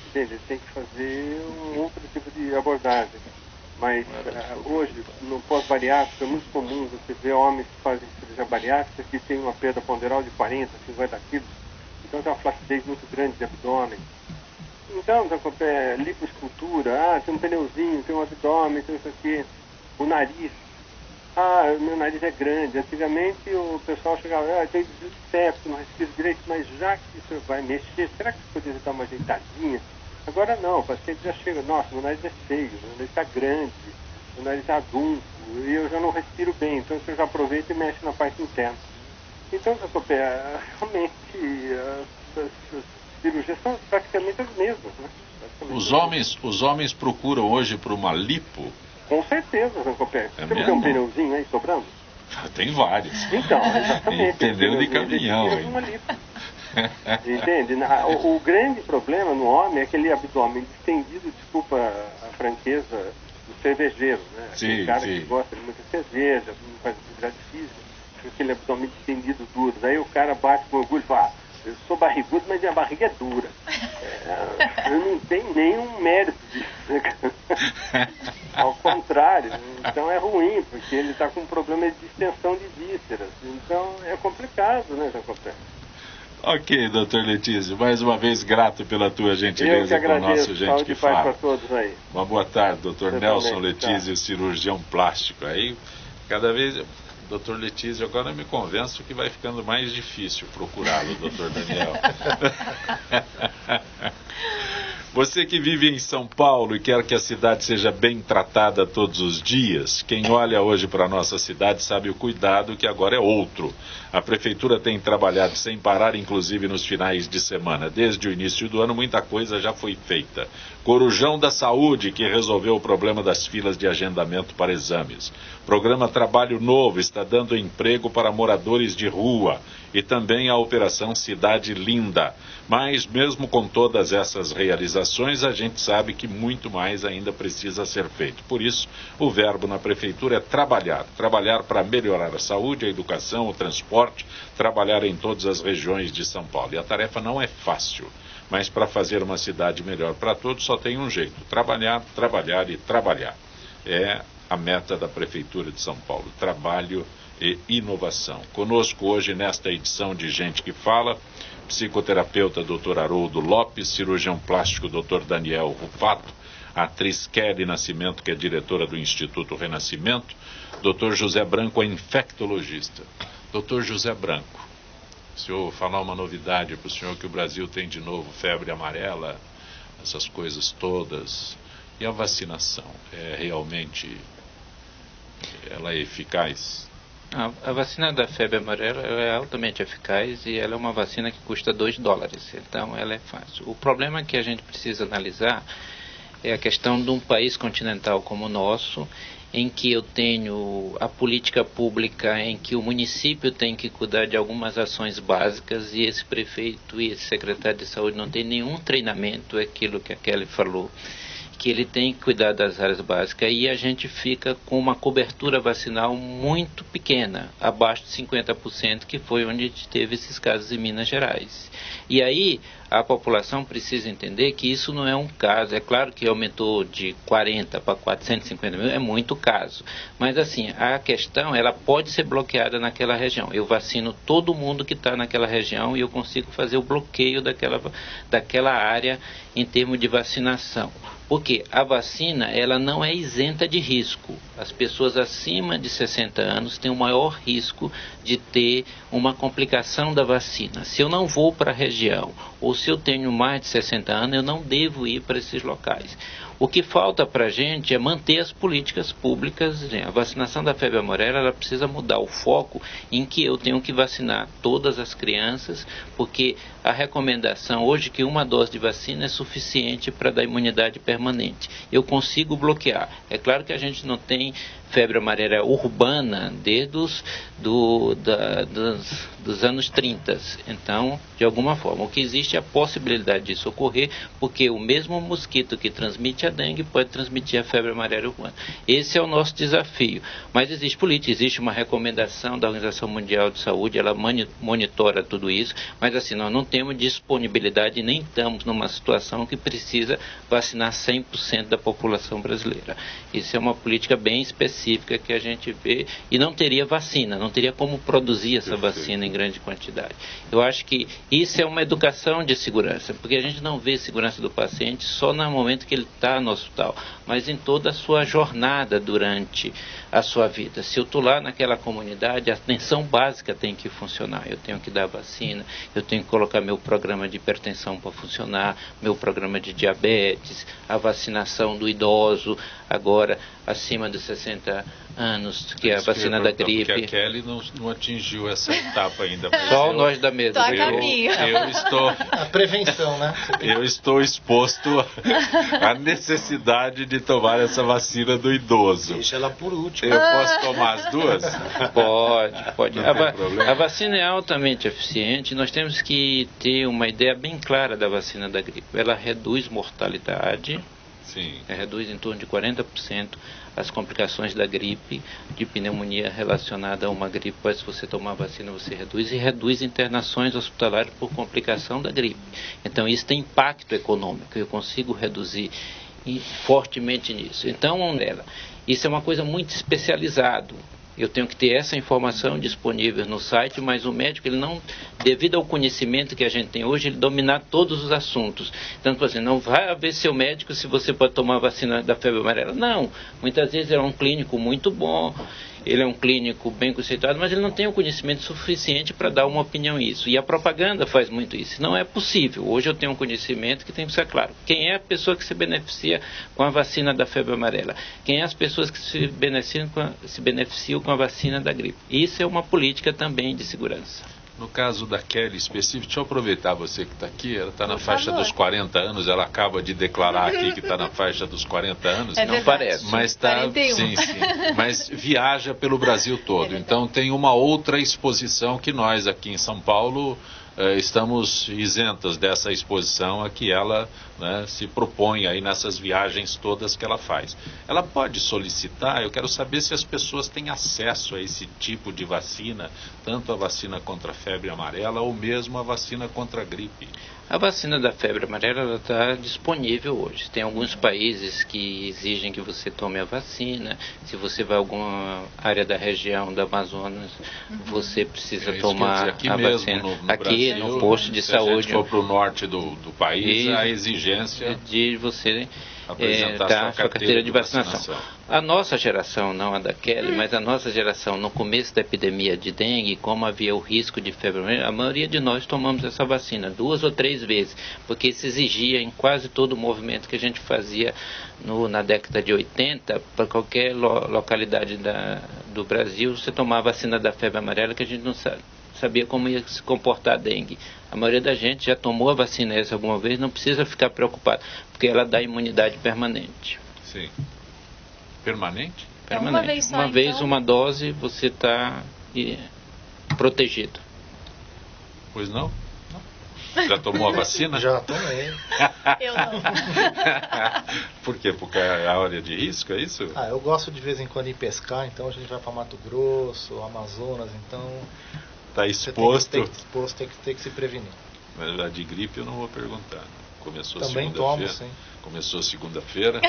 Entende? Ele tem que fazer um outro tipo de abordagem. Mas hoje, no pós-bariátrico, é muito comum você ver homens que fazem cirurgia bariátrica que tem uma perda ponderal de 40, 50 quilos. Então tem uma flacidez muito grande de abdômen. Então, lipoescultura, tem um pneuzinho, tem um abdômen, tem isso aqui. O nariz. Meu nariz é grande. Antigamente o pessoal chegava, tem desvio de septo, não respiro direito, mas já que você vai mexer, será que você poderia dar uma ajeitadinha? Agora não, o paciente já chega, nossa, meu nariz é feio, meu nariz está grande, meu nariz é adulto, e eu já não respiro bem, então você já aproveita e mexe na parte interna. Então, realmente, as cirurgias são praticamente as mesmas, né? Os homens procuram hoje por uma lipo? Com certeza, Zé Copé. Você não tem um pneuzinho aí sobrando? Tem vários. Então, exatamente. Pneu de caminhão. Entende? O grande problema no homem é aquele abdômen distendido, desculpa a franqueza, do cervejeiro, né? Aquele cara que gosta de muita cerveja, não faz atividade física, aquele abdômen distendido duro. Daí o cara bate com orgulho e fala, eu sou barrigudo, mas minha barriga é dura. Eu não tenho nenhum mérito disso. Ao contrário, então é ruim, porque ele está com um problema de distensão de vísceras. Então é complicado, né, Zé Copé? Ok, doutor Letísio, mais uma vez grato pela tua gentileza com o nosso Gente que Fala. Para todos aí. Uma boa tarde, doutor Nelson Letísio, cirurgião plástico. Aí, cada vez Doutor Letísio, agora me convenço que vai ficando mais difícil procurá-lo, doutor Daniel. Você que vive em São Paulo e quer que a cidade seja bem tratada todos os dias, quem olha hoje para a nossa cidade sabe o cuidado que agora é outro. A Prefeitura tem trabalhado sem parar, inclusive nos finais de semana. Desde o início do ano, muita coisa já foi feita. Corujão da Saúde, que resolveu o problema das filas de agendamento para exames. Programa Trabalho Novo está dando emprego para moradores de rua. E também a Operação Cidade Linda. Mas, mesmo com todas essas realizações, a gente sabe que muito mais ainda precisa ser feito. Por isso, o verbo na Prefeitura é trabalhar. Trabalhar para melhorar a saúde, a educação, o transporte, trabalhar em todas as regiões de São Paulo. E a tarefa não é fácil. Mas para fazer uma cidade melhor para todos só tem um jeito: trabalhar, trabalhar e trabalhar. É a meta da Prefeitura de São Paulo: trabalho e inovação. Conosco hoje nesta edição de Gente que Fala, psicoterapeuta Dr. Haroldo Lopes, cirurgião plástico Dr. Daniel Rufato, a atriz Kelly Nascimento, que é diretora do Instituto Renascimento, Dr. José Branco, é infectologista. Dr. José Branco, o senhor falar uma novidade para o senhor, que o Brasil tem de novo febre amarela, essas coisas todas, e a vacinação, ela é eficaz? A vacina da febre amarela é altamente eficaz e ela é uma vacina que custa $2, então ela é fácil. O problema que a gente precisa analisar é a questão de um país continental como o nosso, em que eu tenho a política pública, em que o município tem que cuidar de algumas ações básicas e esse prefeito e esse secretário de saúde não tem nenhum treinamento, é aquilo que a Kelly falou, que ele tem que cuidar das áreas básicas, e a gente fica com uma cobertura vacinal muito pequena, abaixo de 50%, que foi onde a gente teve esses casos em Minas Gerais. E aí a população precisa entender que isso não é um caso. É claro que aumentou de 40 para 450 mil, é muito caso. Mas assim, a questão, ela pode ser bloqueada naquela região. Eu vacino todo mundo que está naquela região e eu consigo fazer o bloqueio daquela área em termos de vacinação. Porque a vacina, ela não é isenta de risco. As pessoas acima de 60 anos têm o maior risco de ter uma complicação da vacina. Se eu não vou para a região, ou se eu tenho mais de 60 anos, eu não devo ir para esses locais. O que falta para a gente é manter as políticas públicas. A vacinação da febre amarela, ela precisa mudar o foco em que eu tenho que vacinar todas as crianças, porque a recomendação hoje é que uma dose de vacina é suficiente para dar imunidade permanente. Eu consigo bloquear. É claro que a gente não tem febre amarela urbana desde dos anos 30. Então, de alguma forma, o que existe é a possibilidade disso ocorrer, porque o mesmo mosquito que transmite a dengue pode transmitir a febre amarela urbana. Esse é o nosso desafio. Mas existe política, existe uma recomendação da Organização Mundial de Saúde, ela monitora tudo isso, mas assim, nós não temos disponibilidade, nem estamos numa situação que precisa vacinar 100% da população brasileira. Isso é uma política bem específica que a gente vê, e não teria vacina, não teria como produzir essa vacina em grande quantidade. Eu acho que isso é uma educação de segurança, porque a gente não vê segurança do paciente só no momento que ele está no hospital, mas em toda a sua jornada durante a sua vida. Se eu estou lá naquela comunidade, a atenção básica tem que funcionar. Eu tenho que dar vacina, eu tenho que colocar meu programa de hipertensão para funcionar, meu programa de diabetes, a vacinação do idoso, agora acima de 60 anos, que é a vacina da gripe. Porque a Kelly não atingiu essa etapa ainda. Só nós da mesa. Tô a caminho. Eu estou... A prevenção, né? Eu estou exposto à necessidade de tomar essa vacina do idoso. Deixa ela por último. Eu posso tomar as duas? Pode. Não tem problema. A vacina é altamente eficiente. Nós temos que ter uma ideia bem clara da vacina da gripe. Ela reduz mortalidade. Sim. Reduz em torno de 40% as complicações da gripe, de pneumonia relacionada a uma gripe. Mas se você tomar vacina, você reduz, e reduz internações hospitalares por complicação da gripe. Então isso tem impacto econômico, eu consigo reduzir fortemente nisso. Então, isso é uma coisa muito especializada. Eu tenho que ter essa informação disponível no site, mas o médico, ele não, devido ao conhecimento que a gente tem hoje, ele dominar todos os assuntos. Então, assim, não vai ver seu médico se você pode tomar a vacina da febre amarela. Não, muitas vezes é um clínico muito bom ele é um clínico bem conceituado, mas ele não tem o conhecimento suficiente para dar uma opinião nisso. E a propaganda faz muito isso. Não é possível. Hoje eu tenho um conhecimento que tem que ser claro. Quem é a pessoa que se beneficia com a vacina da febre amarela? Quem é as pessoas que se beneficiam com a vacina da gripe? Isso é uma política também de segurança. No caso da Kelly específico, deixa eu aproveitar você que está aqui, ela está na faixa dos 40 anos, ela acaba de declarar aqui que está na faixa dos 40 anos. É não verdade. parece. Mas tá, 41. sim, mas viaja pelo Brasil todo. Então tem uma outra exposição que nós aqui em São Paulo estamos isentas dessa exposição a que ela, né, se propõe aí nessas viagens todas que ela faz. Ela pode solicitar, eu quero saber se as pessoas têm acesso a esse tipo de vacina, tanto a vacina contra a febre amarela ou mesmo a vacina contra a gripe. A vacina da febre amarela está disponível hoje. Tem alguns países que exigem que você tome a vacina. Se você vai a alguma área da região da Amazonas, você precisa tomar aqui a mesmo, vacina. no Aqui Brasil, no posto de saúde. Se a gente for para o norte do país, a exigência de você apresentar a sua carteira de vacinação. A nossa geração, não a da Kelly, mas a nossa geração, no começo da epidemia de dengue, como havia o risco de febre amarela, a maioria de nós tomamos essa vacina 2 ou 3 vezes, porque isso exigia em quase todo o movimento que a gente fazia na década de 80, para qualquer localidade do Brasil, você tomava a vacina da febre amarela, que a gente não sabia como ia se comportar a dengue. A maioria da gente já tomou a vacina essa alguma vez, não precisa ficar preocupado, porque ela dá imunidade permanente. Sim. Permanente? Permanente. Uma vez só, uma vez, então? uma dose, você está protegido. Pois não? Já tomou a vacina? Já tomei. Eu não. Por quê? Porque é a área de risco, é isso? Eu gosto de vez em quando ir pescar, então a gente vai para Mato Grosso, Amazonas, então Está você exposto. tem que se prevenir. Mas a de gripe eu não vou perguntar. Começou Também tomo, segunda-feira. sim. Começou segunda-feira.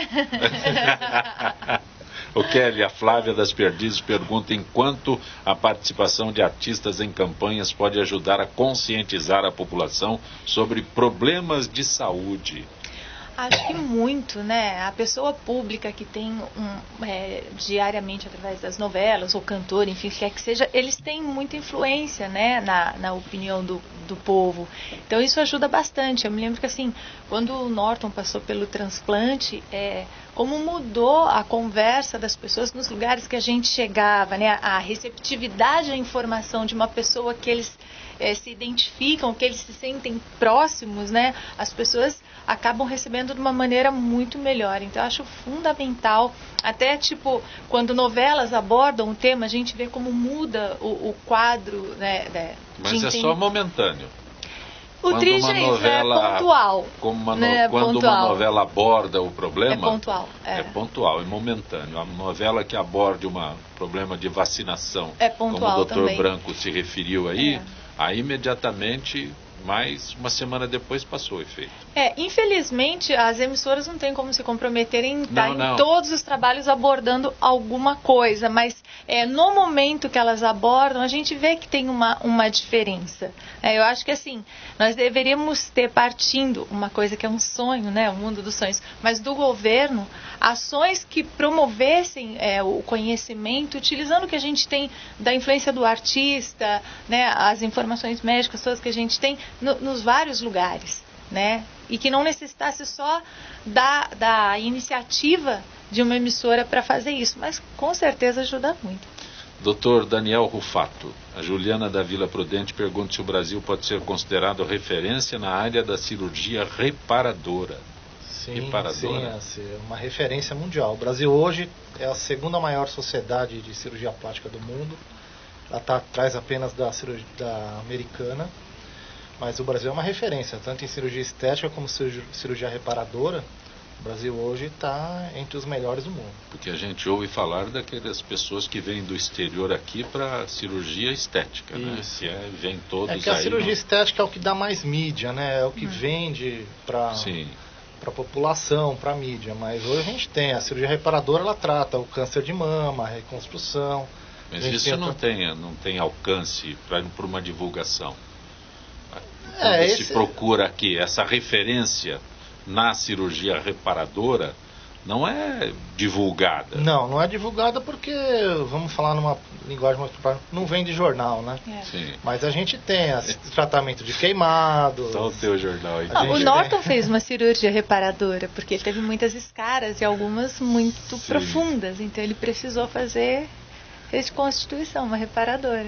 O Kelly, a Flávia das Perdizes pergunta: enquanto a participação de artistas em campanhas pode ajudar a conscientizar a população sobre problemas de saúde? Acho que muito, né? A pessoa pública que tem diariamente através das novelas, ou cantor, enfim, quer que seja, eles têm muita influência, né, na opinião do povo. Então isso ajuda bastante. Eu me lembro que assim, quando o Norton passou pelo transplante, como mudou a conversa das pessoas nos lugares que a gente chegava, né? A receptividade à informação de uma pessoa que eles se identificam, que eles se sentem próximos, né? As pessoas acabam recebendo de uma maneira muito melhor. Então eu acho fundamental, até tipo, quando novelas abordam o tema, a gente vê como muda o quadro, né? Mas é só momentâneo. O triste é isso, é pontual. Quando uma novela aborda o problema... É pontual. É pontual, é momentâneo. A novela que aborde um problema de vacinação, é pontual, como o Dr. também. Branco se referiu aí, aí imediatamente, mais uma semana depois, passou o efeito. Infelizmente, as emissoras não têm como se comprometerem em estar Não. em todos os trabalhos abordando alguma coisa, mas no momento que elas abordam, a gente vê que tem uma diferença. Eu acho que assim, nós deveríamos ter partindo, uma coisa que é um sonho, né, o mundo dos sonhos, mas do governo, ações que promovessem o conhecimento, utilizando o que a gente tem da influência do artista, né, as informações médicas todas que a gente tem nos vários lugares, né? E que não necessitasse só da iniciativa de uma emissora para fazer isso, mas com certeza ajuda muito. Dr. Daniel Rufato, a Juliana da Vila Prudente pergunta se o Brasil pode ser considerado referência na área da cirurgia reparadora. Sim, reparadora. Sim, é uma referência mundial. O Brasil hoje é a segunda maior sociedade de cirurgia plástica do mundo. Ela está atrás apenas da americana. Mas o Brasil é uma referência, tanto em cirurgia estética como cirurgia reparadora. O Brasil hoje está entre os melhores do mundo. Porque a gente ouve falar daquelas pessoas que vêm do exterior aqui para cirurgia estética, isso, né? Vem todos que a cirurgia estética é o que dá mais mídia, né? É o que vende para a população, para a mídia. Mas hoje a gente tem a cirurgia reparadora, ela trata o câncer de mama, a reconstrução. Mas isso não tem alcance para uma divulgação. Se procura aqui essa referência na cirurgia reparadora, não é divulgada. Não é divulgada porque, vamos falar numa linguagem mais popular, não vem de jornal, né? Sim. Mas a gente tem tratamento de queimado. Só o teu jornal aí. O Norton fez uma cirurgia reparadora, porque ele teve muitas escaras e algumas muito profundas, então ele precisou fazer reconstituição, uma reparadora.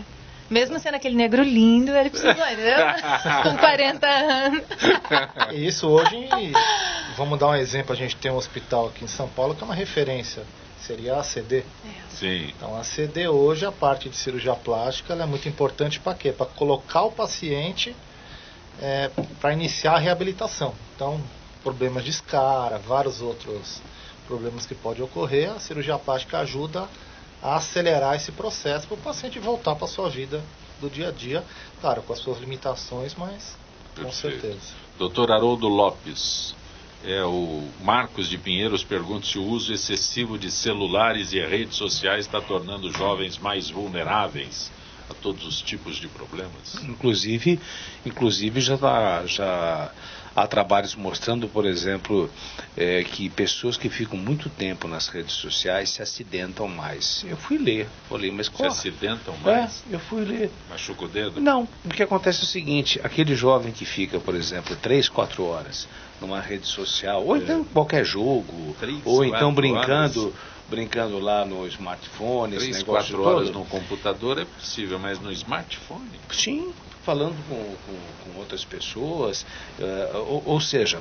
Mesmo sendo aquele negro lindo, ele precisou, entendeu? Com 40 anos. Isso hoje, vamos dar um exemplo, a gente tem um hospital aqui em São Paulo que é uma referência, seria a ACD. Sim. Então a ACD hoje, a parte de cirurgia plástica, ela é muito importante para quê? Para colocar o paciente para iniciar a reabilitação. Então, problemas de escara, vários outros problemas que podem ocorrer, a cirurgia plástica ajuda a acelerar esse processo para o paciente voltar para a sua vida do dia a dia, claro, com as suas limitações, mas com certeza. Doutor Haroldo Lopes, o Marcos de Pinheiros pergunta se o uso excessivo de celulares e redes sociais está tornando os jovens mais vulneráveis a todos os tipos de problemas. Inclusive já há trabalhos mostrando, por exemplo, que pessoas que ficam muito tempo nas redes sociais se acidentam mais. Eu fui ler, mas qual? Se acidentam mais? Eu fui ler. Machuca o dedo? Não, o que acontece é o seguinte, aquele jovem que fica, por exemplo, 3, 4 horas numa rede social, ou então qualquer jogo, 3, ou então brincando lá no smartphone, 3, esse negócio 4 horas todo. no computador é possível, mas no smartphone? Sim, falando com outras pessoas, ou seja,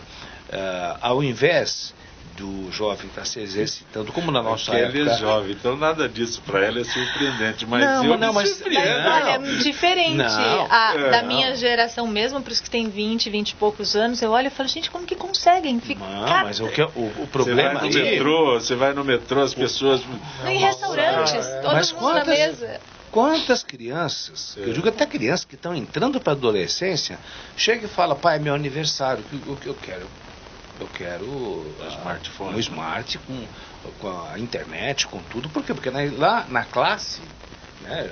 ao invés do jovem estar se exercitando, como na nossa época... Ele é jovem, então nada disso para ela é surpreendente, mas me surpreendo. Olha, é diferente da minha geração mesmo, para os que têm 20 e poucos anos, eu olho e falo, gente, como que conseguem ficar... Mas o problema você vai no metrô, as pessoas... Em restaurantes, todo mundo na mesa... Quantas crianças, eu digo até crianças que estão entrando para a adolescência, chega e fala, pai, é meu aniversário, o que eu quero? Eu quero um smart com a internet, com tudo. Por quê? Porque lá na classe, né,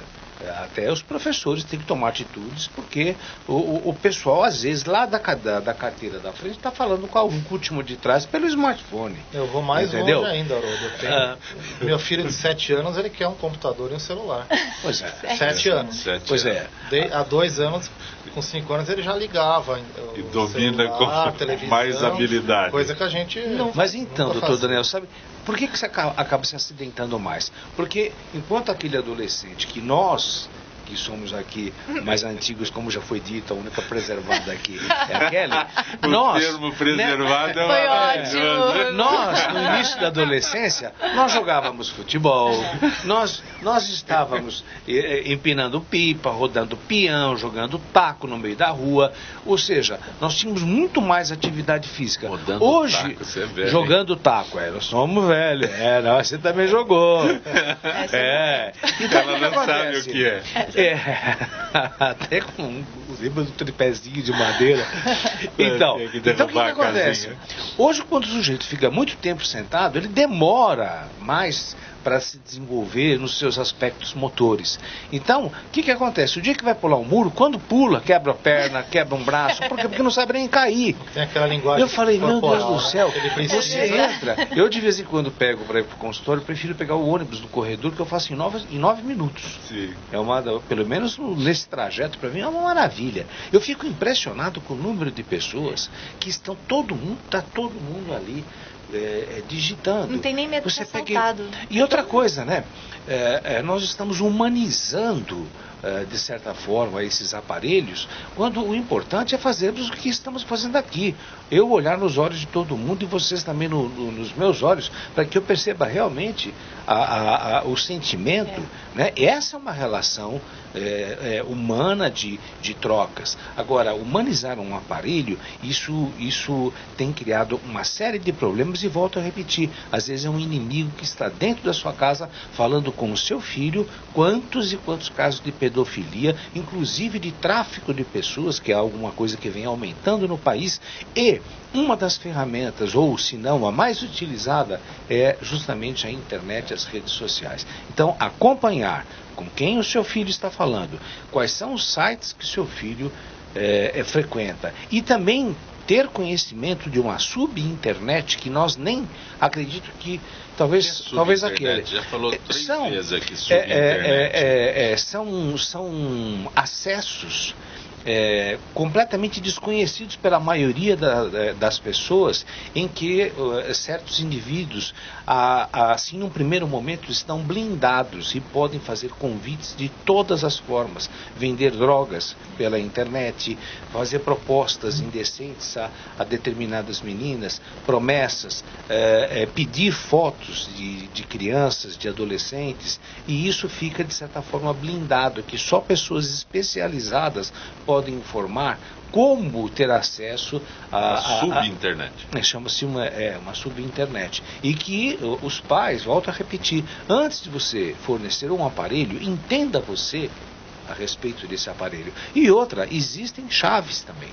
até os professores têm que tomar atitudes, porque o pessoal, às vezes, lá da carteira da frente, está falando com o último de trás pelo smartphone. Eu vou mais longe ainda, Haroldo. Meu filho de 7 anos, ele quer um computador e um celular. Pois é. 7 anos. Pois é. Há 2 anos, com 5 anos, ele já ligava. E domina celular, com mais habilidade. Coisa que a gente... Mas então, doutor Daniel, sabe... Por que você acaba se acidentando mais? Porque enquanto aquele adolescente que nós, que somos aqui mais antigos, como já foi dito, a única preservada aqui é aquela. O termo preservado foi ótimo. Nós, no início da adolescência, nós jogávamos futebol, nós estávamos empinando pipa, rodando peão, jogando taco no meio da rua, ou seja, nós tínhamos muito mais atividade física. Rodando hoje, taco, você é velho, jogando taco, nós somos velhos, você também jogou. Então, ela não sabe o que é. Até com o lembra do tripézinho de madeira. Então o que acontece? Hoje, quando o sujeito fica muito tempo sentado, ele demora mais para se desenvolver nos seus aspectos motores. Então, o que acontece? O dia que vai pular um muro, quando pula, quebra a perna, quebra um braço, porque não sabe nem cair. Tem aquela linguagem. Eu falei, meu Deus do céu, você entra. Eu de vez em quando pego para ir para o consultório, prefiro pegar o ônibus no corredor, que eu faço em 9 minutos. Sim. Pelo menos nesse trajeto, para mim, é uma maravilha. Eu fico impressionado com o número de pessoas que estão, todo mundo ali digitando. Não tem nem medo de ser assaltado. E outra coisa, né? Nós estamos humanizando, de certa forma, esses aparelhos, quando o importante é fazermos o que estamos fazendo aqui. Eu olhar nos olhos de todo mundo e vocês também nos meus olhos, para que eu perceba realmente o sentimento. Né? Essa é uma relação humana de trocas. Agora, humanizar um aparelho, isso tem criado uma série de problemas, e volto a repetir, às vezes é um inimigo que está dentro da sua casa falando com o seu filho. Quantos e quantos casos de pedofilia, inclusive de tráfico de pessoas, que é alguma coisa que vem aumentando no país, e uma das ferramentas, ou se não a mais utilizada, é justamente a internet, as redes sociais. Então, acompanhar com quem o seu filho está falando, quais são os sites que o seu filho frequenta, e também ter conhecimento de uma subinternet que nós nem acredito que talvez aquele. Já falou 3 vezes aqui sobre internet. São acessos completamente desconhecidos pela maioria das pessoas, em que certos indivíduos, assim, num primeiro momento, estão blindados e podem fazer convites de todas as formas, vender drogas pela internet, fazer propostas indecentes a determinadas meninas, promessas, pedir fotos de crianças, de adolescentes, e isso fica, de certa forma, blindado, que só pessoas especializadas podem informar como ter acesso a subinternet. Chama-se uma subinternet. E que os pais, volto a repetir, antes de você fornecer um aparelho, entenda você a respeito desse aparelho. E outra, existem chaves também,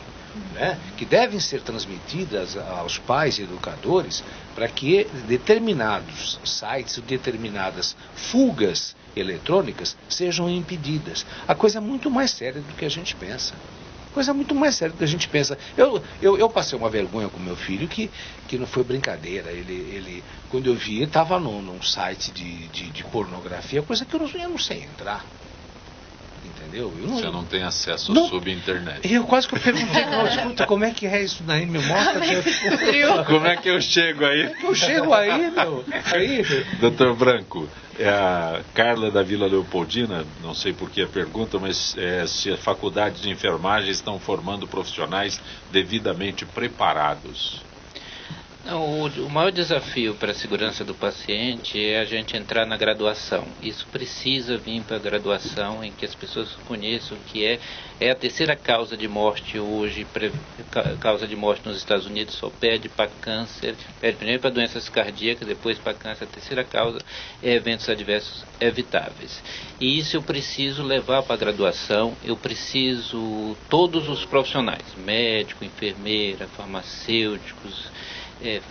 né, que devem ser transmitidas aos pais e educadores para que determinados sites, determinadas fugas eletrônicas sejam impedidas. A coisa é muito mais séria do que a gente pensa. Coisa muito mais séria do que a gente pensa. Eu passei uma vergonha com meu filho que não foi brincadeira. Ele quando eu vi, ele estava num site de pornografia, coisa que eu não sei entrar. Entendeu? Você não tem acesso à subinternet. Eu quase que eu perguntei, escuta, como é que é isso daí? Me mostra. Como é que eu chego aí? Eu chego aí, meu. Aí. Doutor Branco, a Carla da Vila Leopoldina, não sei por que a pergunta, mas se as faculdades de enfermagem estão formando profissionais devidamente preparados. Não, o maior desafio para a segurança do paciente é a gente entrar na graduação. Isso precisa vir para a graduação, em que as pessoas conheçam que é a terceira causa de morte hoje, causa de morte nos Estados Unidos, só pede para câncer, pede primeiro para doenças cardíacas, depois para câncer. A terceira causa é eventos adversos evitáveis. E isso eu preciso levar para a graduação, eu preciso todos os profissionais, médico, enfermeira, farmacêuticos,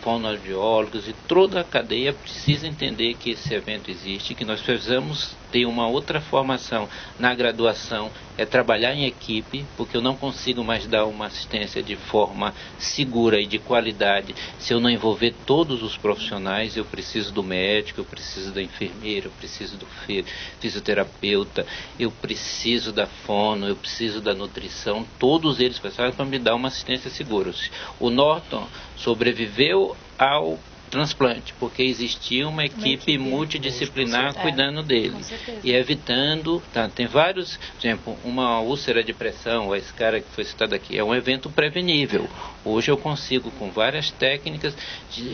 fonoaudiólogos e toda a cadeia precisa entender que esse evento existe, que nós precisamos ter uma outra formação na graduação, é trabalhar em equipe, porque eu não consigo mais dar uma assistência de forma segura e de qualidade se eu não envolver todos os profissionais. Eu preciso do médico, eu preciso da enfermeira, eu preciso do fisioterapeuta, eu preciso da fono, eu preciso da nutrição, todos eles precisaram para me dar uma assistência segura. O Norton sobreviveu ao transplante, porque existia uma equipe multidisciplinar cuidando dele e evitando, tem vários, por exemplo, uma úlcera de pressão, esse cara que foi citado aqui, é um evento prevenível. Hoje eu consigo, com várias técnicas,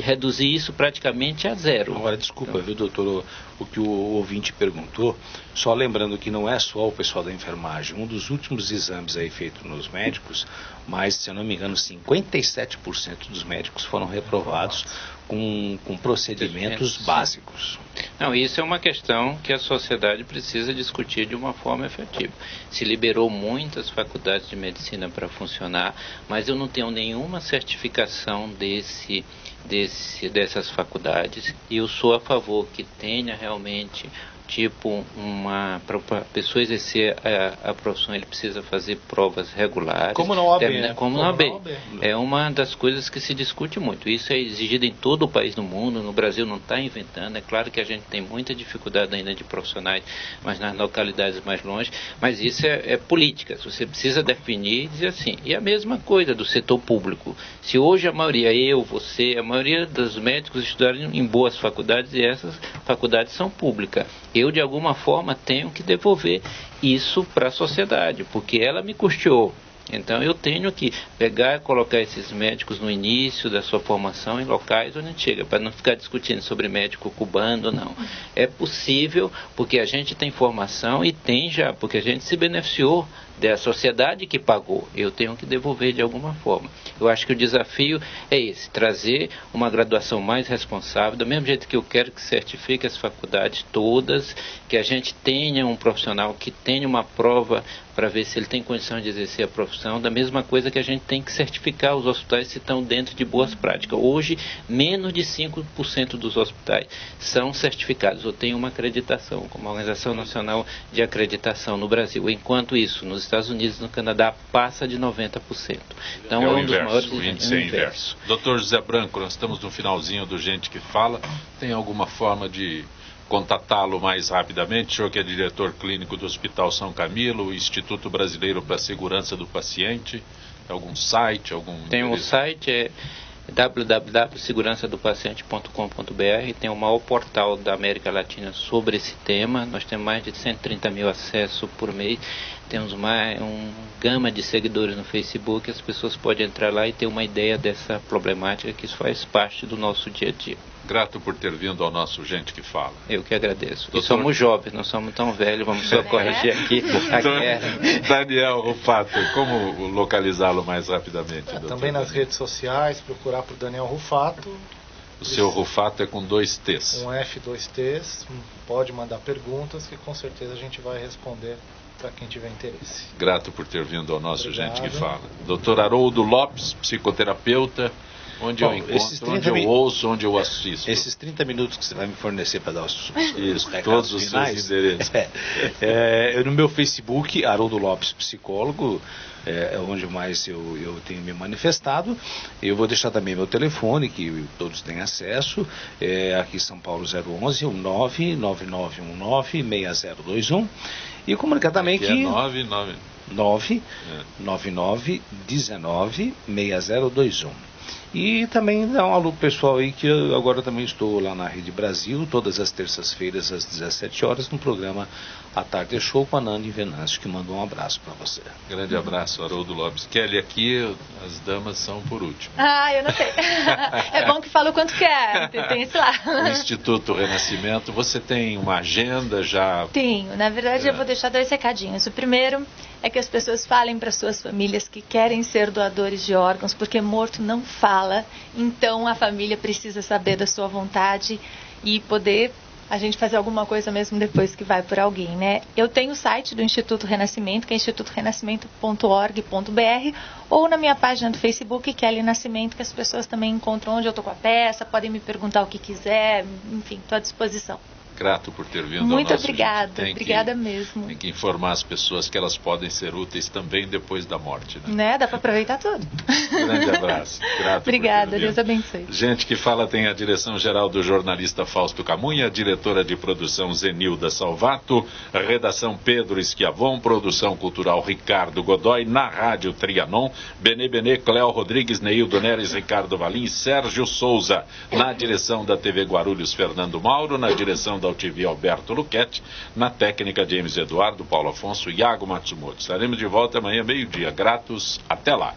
reduzir isso praticamente a zero. Agora, desculpa, viu, doutor, o que o ouvinte perguntou, só lembrando que não é só o pessoal da enfermagem. Um dos últimos exames aí feitos nos médicos, mas, se eu não me engano, 57% dos médicos foram reprovados com procedimentos básicos. Não, isso é uma questão que a sociedade precisa discutir de uma forma efetiva. Se liberou muitas faculdades de medicina para funcionar, mas eu não tenho nenhuma certificação dessas faculdades, e eu sou a favor que tenha realmente para a pessoa exercer a profissão, ele precisa fazer provas regulares. Como na OAB, Como na OAB. É uma das coisas que se discute muito. Isso é exigido em todo o país do mundo. No Brasil não está inventando. É claro que a gente tem muita dificuldade ainda de profissionais, mas nas localidades mais longe. Mas isso é política. Você precisa definir e dizer assim. E a mesma coisa do setor público. Se hoje a maioria, a maioria dos médicos estudaram em boas faculdades, e essas faculdades são públicas, eu de alguma forma tenho que devolver isso para a sociedade, porque ela me custeou. Então eu tenho que pegar e colocar esses médicos no início da sua formação em locais onde chega, para não ficar discutindo sobre médico cubano, não. É possível, porque a gente tem formação e tem já, porque a gente se beneficiou da sociedade que pagou. Eu tenho que devolver de alguma forma. Eu acho que o desafio é esse, trazer uma graduação mais responsável, do mesmo jeito que eu quero que certifique as faculdades todas, que a gente tenha um profissional que tenha uma prova para ver se ele tem condição de exercer a profissão, da mesma coisa que a gente tem que certificar os hospitais se estão dentro de boas práticas. Hoje, menos de 5% dos hospitais são certificados, ou têm uma acreditação, como a Organização Nacional de Acreditação no Brasil. Enquanto isso, nos Estados Unidos e no Canadá passa de 90%. Então é um dos maiores. O índice é inverso. Dr. José Branco, nós estamos no finalzinho do Gente que Fala. Tem alguma forma de contatá-lo mais rapidamente? O senhor que é diretor clínico do Hospital São Camilo, Instituto Brasileiro para a Segurança do Paciente, algum site? Tem um site, www.segurançadopaciente.com.br. tem o maior portal da América Latina sobre esse tema. Nós temos mais de 130 mil acessos por mês. Temos gama de seguidores no Facebook. As pessoas podem entrar lá e ter uma ideia dessa problemática, que isso faz parte do nosso dia a dia. Grato por ter vindo ao nosso Gente que Fala. Eu que agradeço. E somos jovens, não somos tão velhos, vamos só corrigir aqui a guerra. Daniel Rufato, como localizá-lo mais rapidamente? Também nas redes sociais, procurar por Daniel Rufato. O seu Rufato é com 2 T's. Um F, 2 T's. Pode mandar perguntas que com certeza a gente vai responder para quem tiver interesse. Grato por ter vindo ao nosso Obrigado. Gente que Fala. Dr. Haroldo Lopes, psicoterapeuta. Onde eu encontro, onde eu ouço, onde eu assisto. Esses 30 minutos que você vai me fornecer para dar os todos os seus endereços. No meu Facebook, Haroldo Lopes Psicólogo, é onde mais eu tenho me manifestado. Eu vou deixar também meu telefone, que todos têm acesso. Aqui em São Paulo, 011, 999196021. E comunicar também que... é 999196021. E também dá um alô pessoal aí, que eu agora também estou lá na Rede Brasil, todas as terças-feiras às 17 horas, no programa A Tarde Show com a Nani Venâncio, que manda um abraço para você. Grande abraço, Haroldo Lopes. Kelly, aqui as damas são por último. Eu não sei. É bom que fala o quanto quer, tem isso lá. O Instituto Renascimento, você tem uma agenda já? Tenho, na verdade eu vou deixar 2 recadinhos. O primeiro é que as pessoas falem para suas famílias que querem ser doadores de órgãos, porque morto não fala, então a família precisa saber da sua vontade e poder a gente fazer alguma coisa mesmo depois que vai por alguém, né? Eu tenho o site do Instituto Renascimento, que é institutorenascimento.org.br, ou na minha página do Facebook, Kelly Nascimento, que as pessoas também encontram onde eu estou com a peça, podem me perguntar o que quiser, enfim, estou à disposição. Grato por ter vindo Muito ao nosso obrigada, obrigada mesmo. Tem que informar as pessoas que elas podem ser úteis também depois da morte, né? Dá para aproveitar tudo. Grande abraço. Grato. Obrigada, Deus abençoe. Gente que Fala tem a direção geral do jornalista Fausto Camunha, diretora de produção Zenilda Salvato, redação Pedro Esquiavon, produção cultural Ricardo Godoy, na Rádio Trianon, Benê, Cléo Rodrigues, Neildo Neres, Ricardo Valim, Sérgio Souza, na direção da TV Guarulhos, Fernando Mauro, na direção da UTV Alberto Luquete, na técnica James Eduardo, Paulo Afonso e Iago Matsumoto. Estaremos de volta amanhã, meio-dia. Gratos, até lá.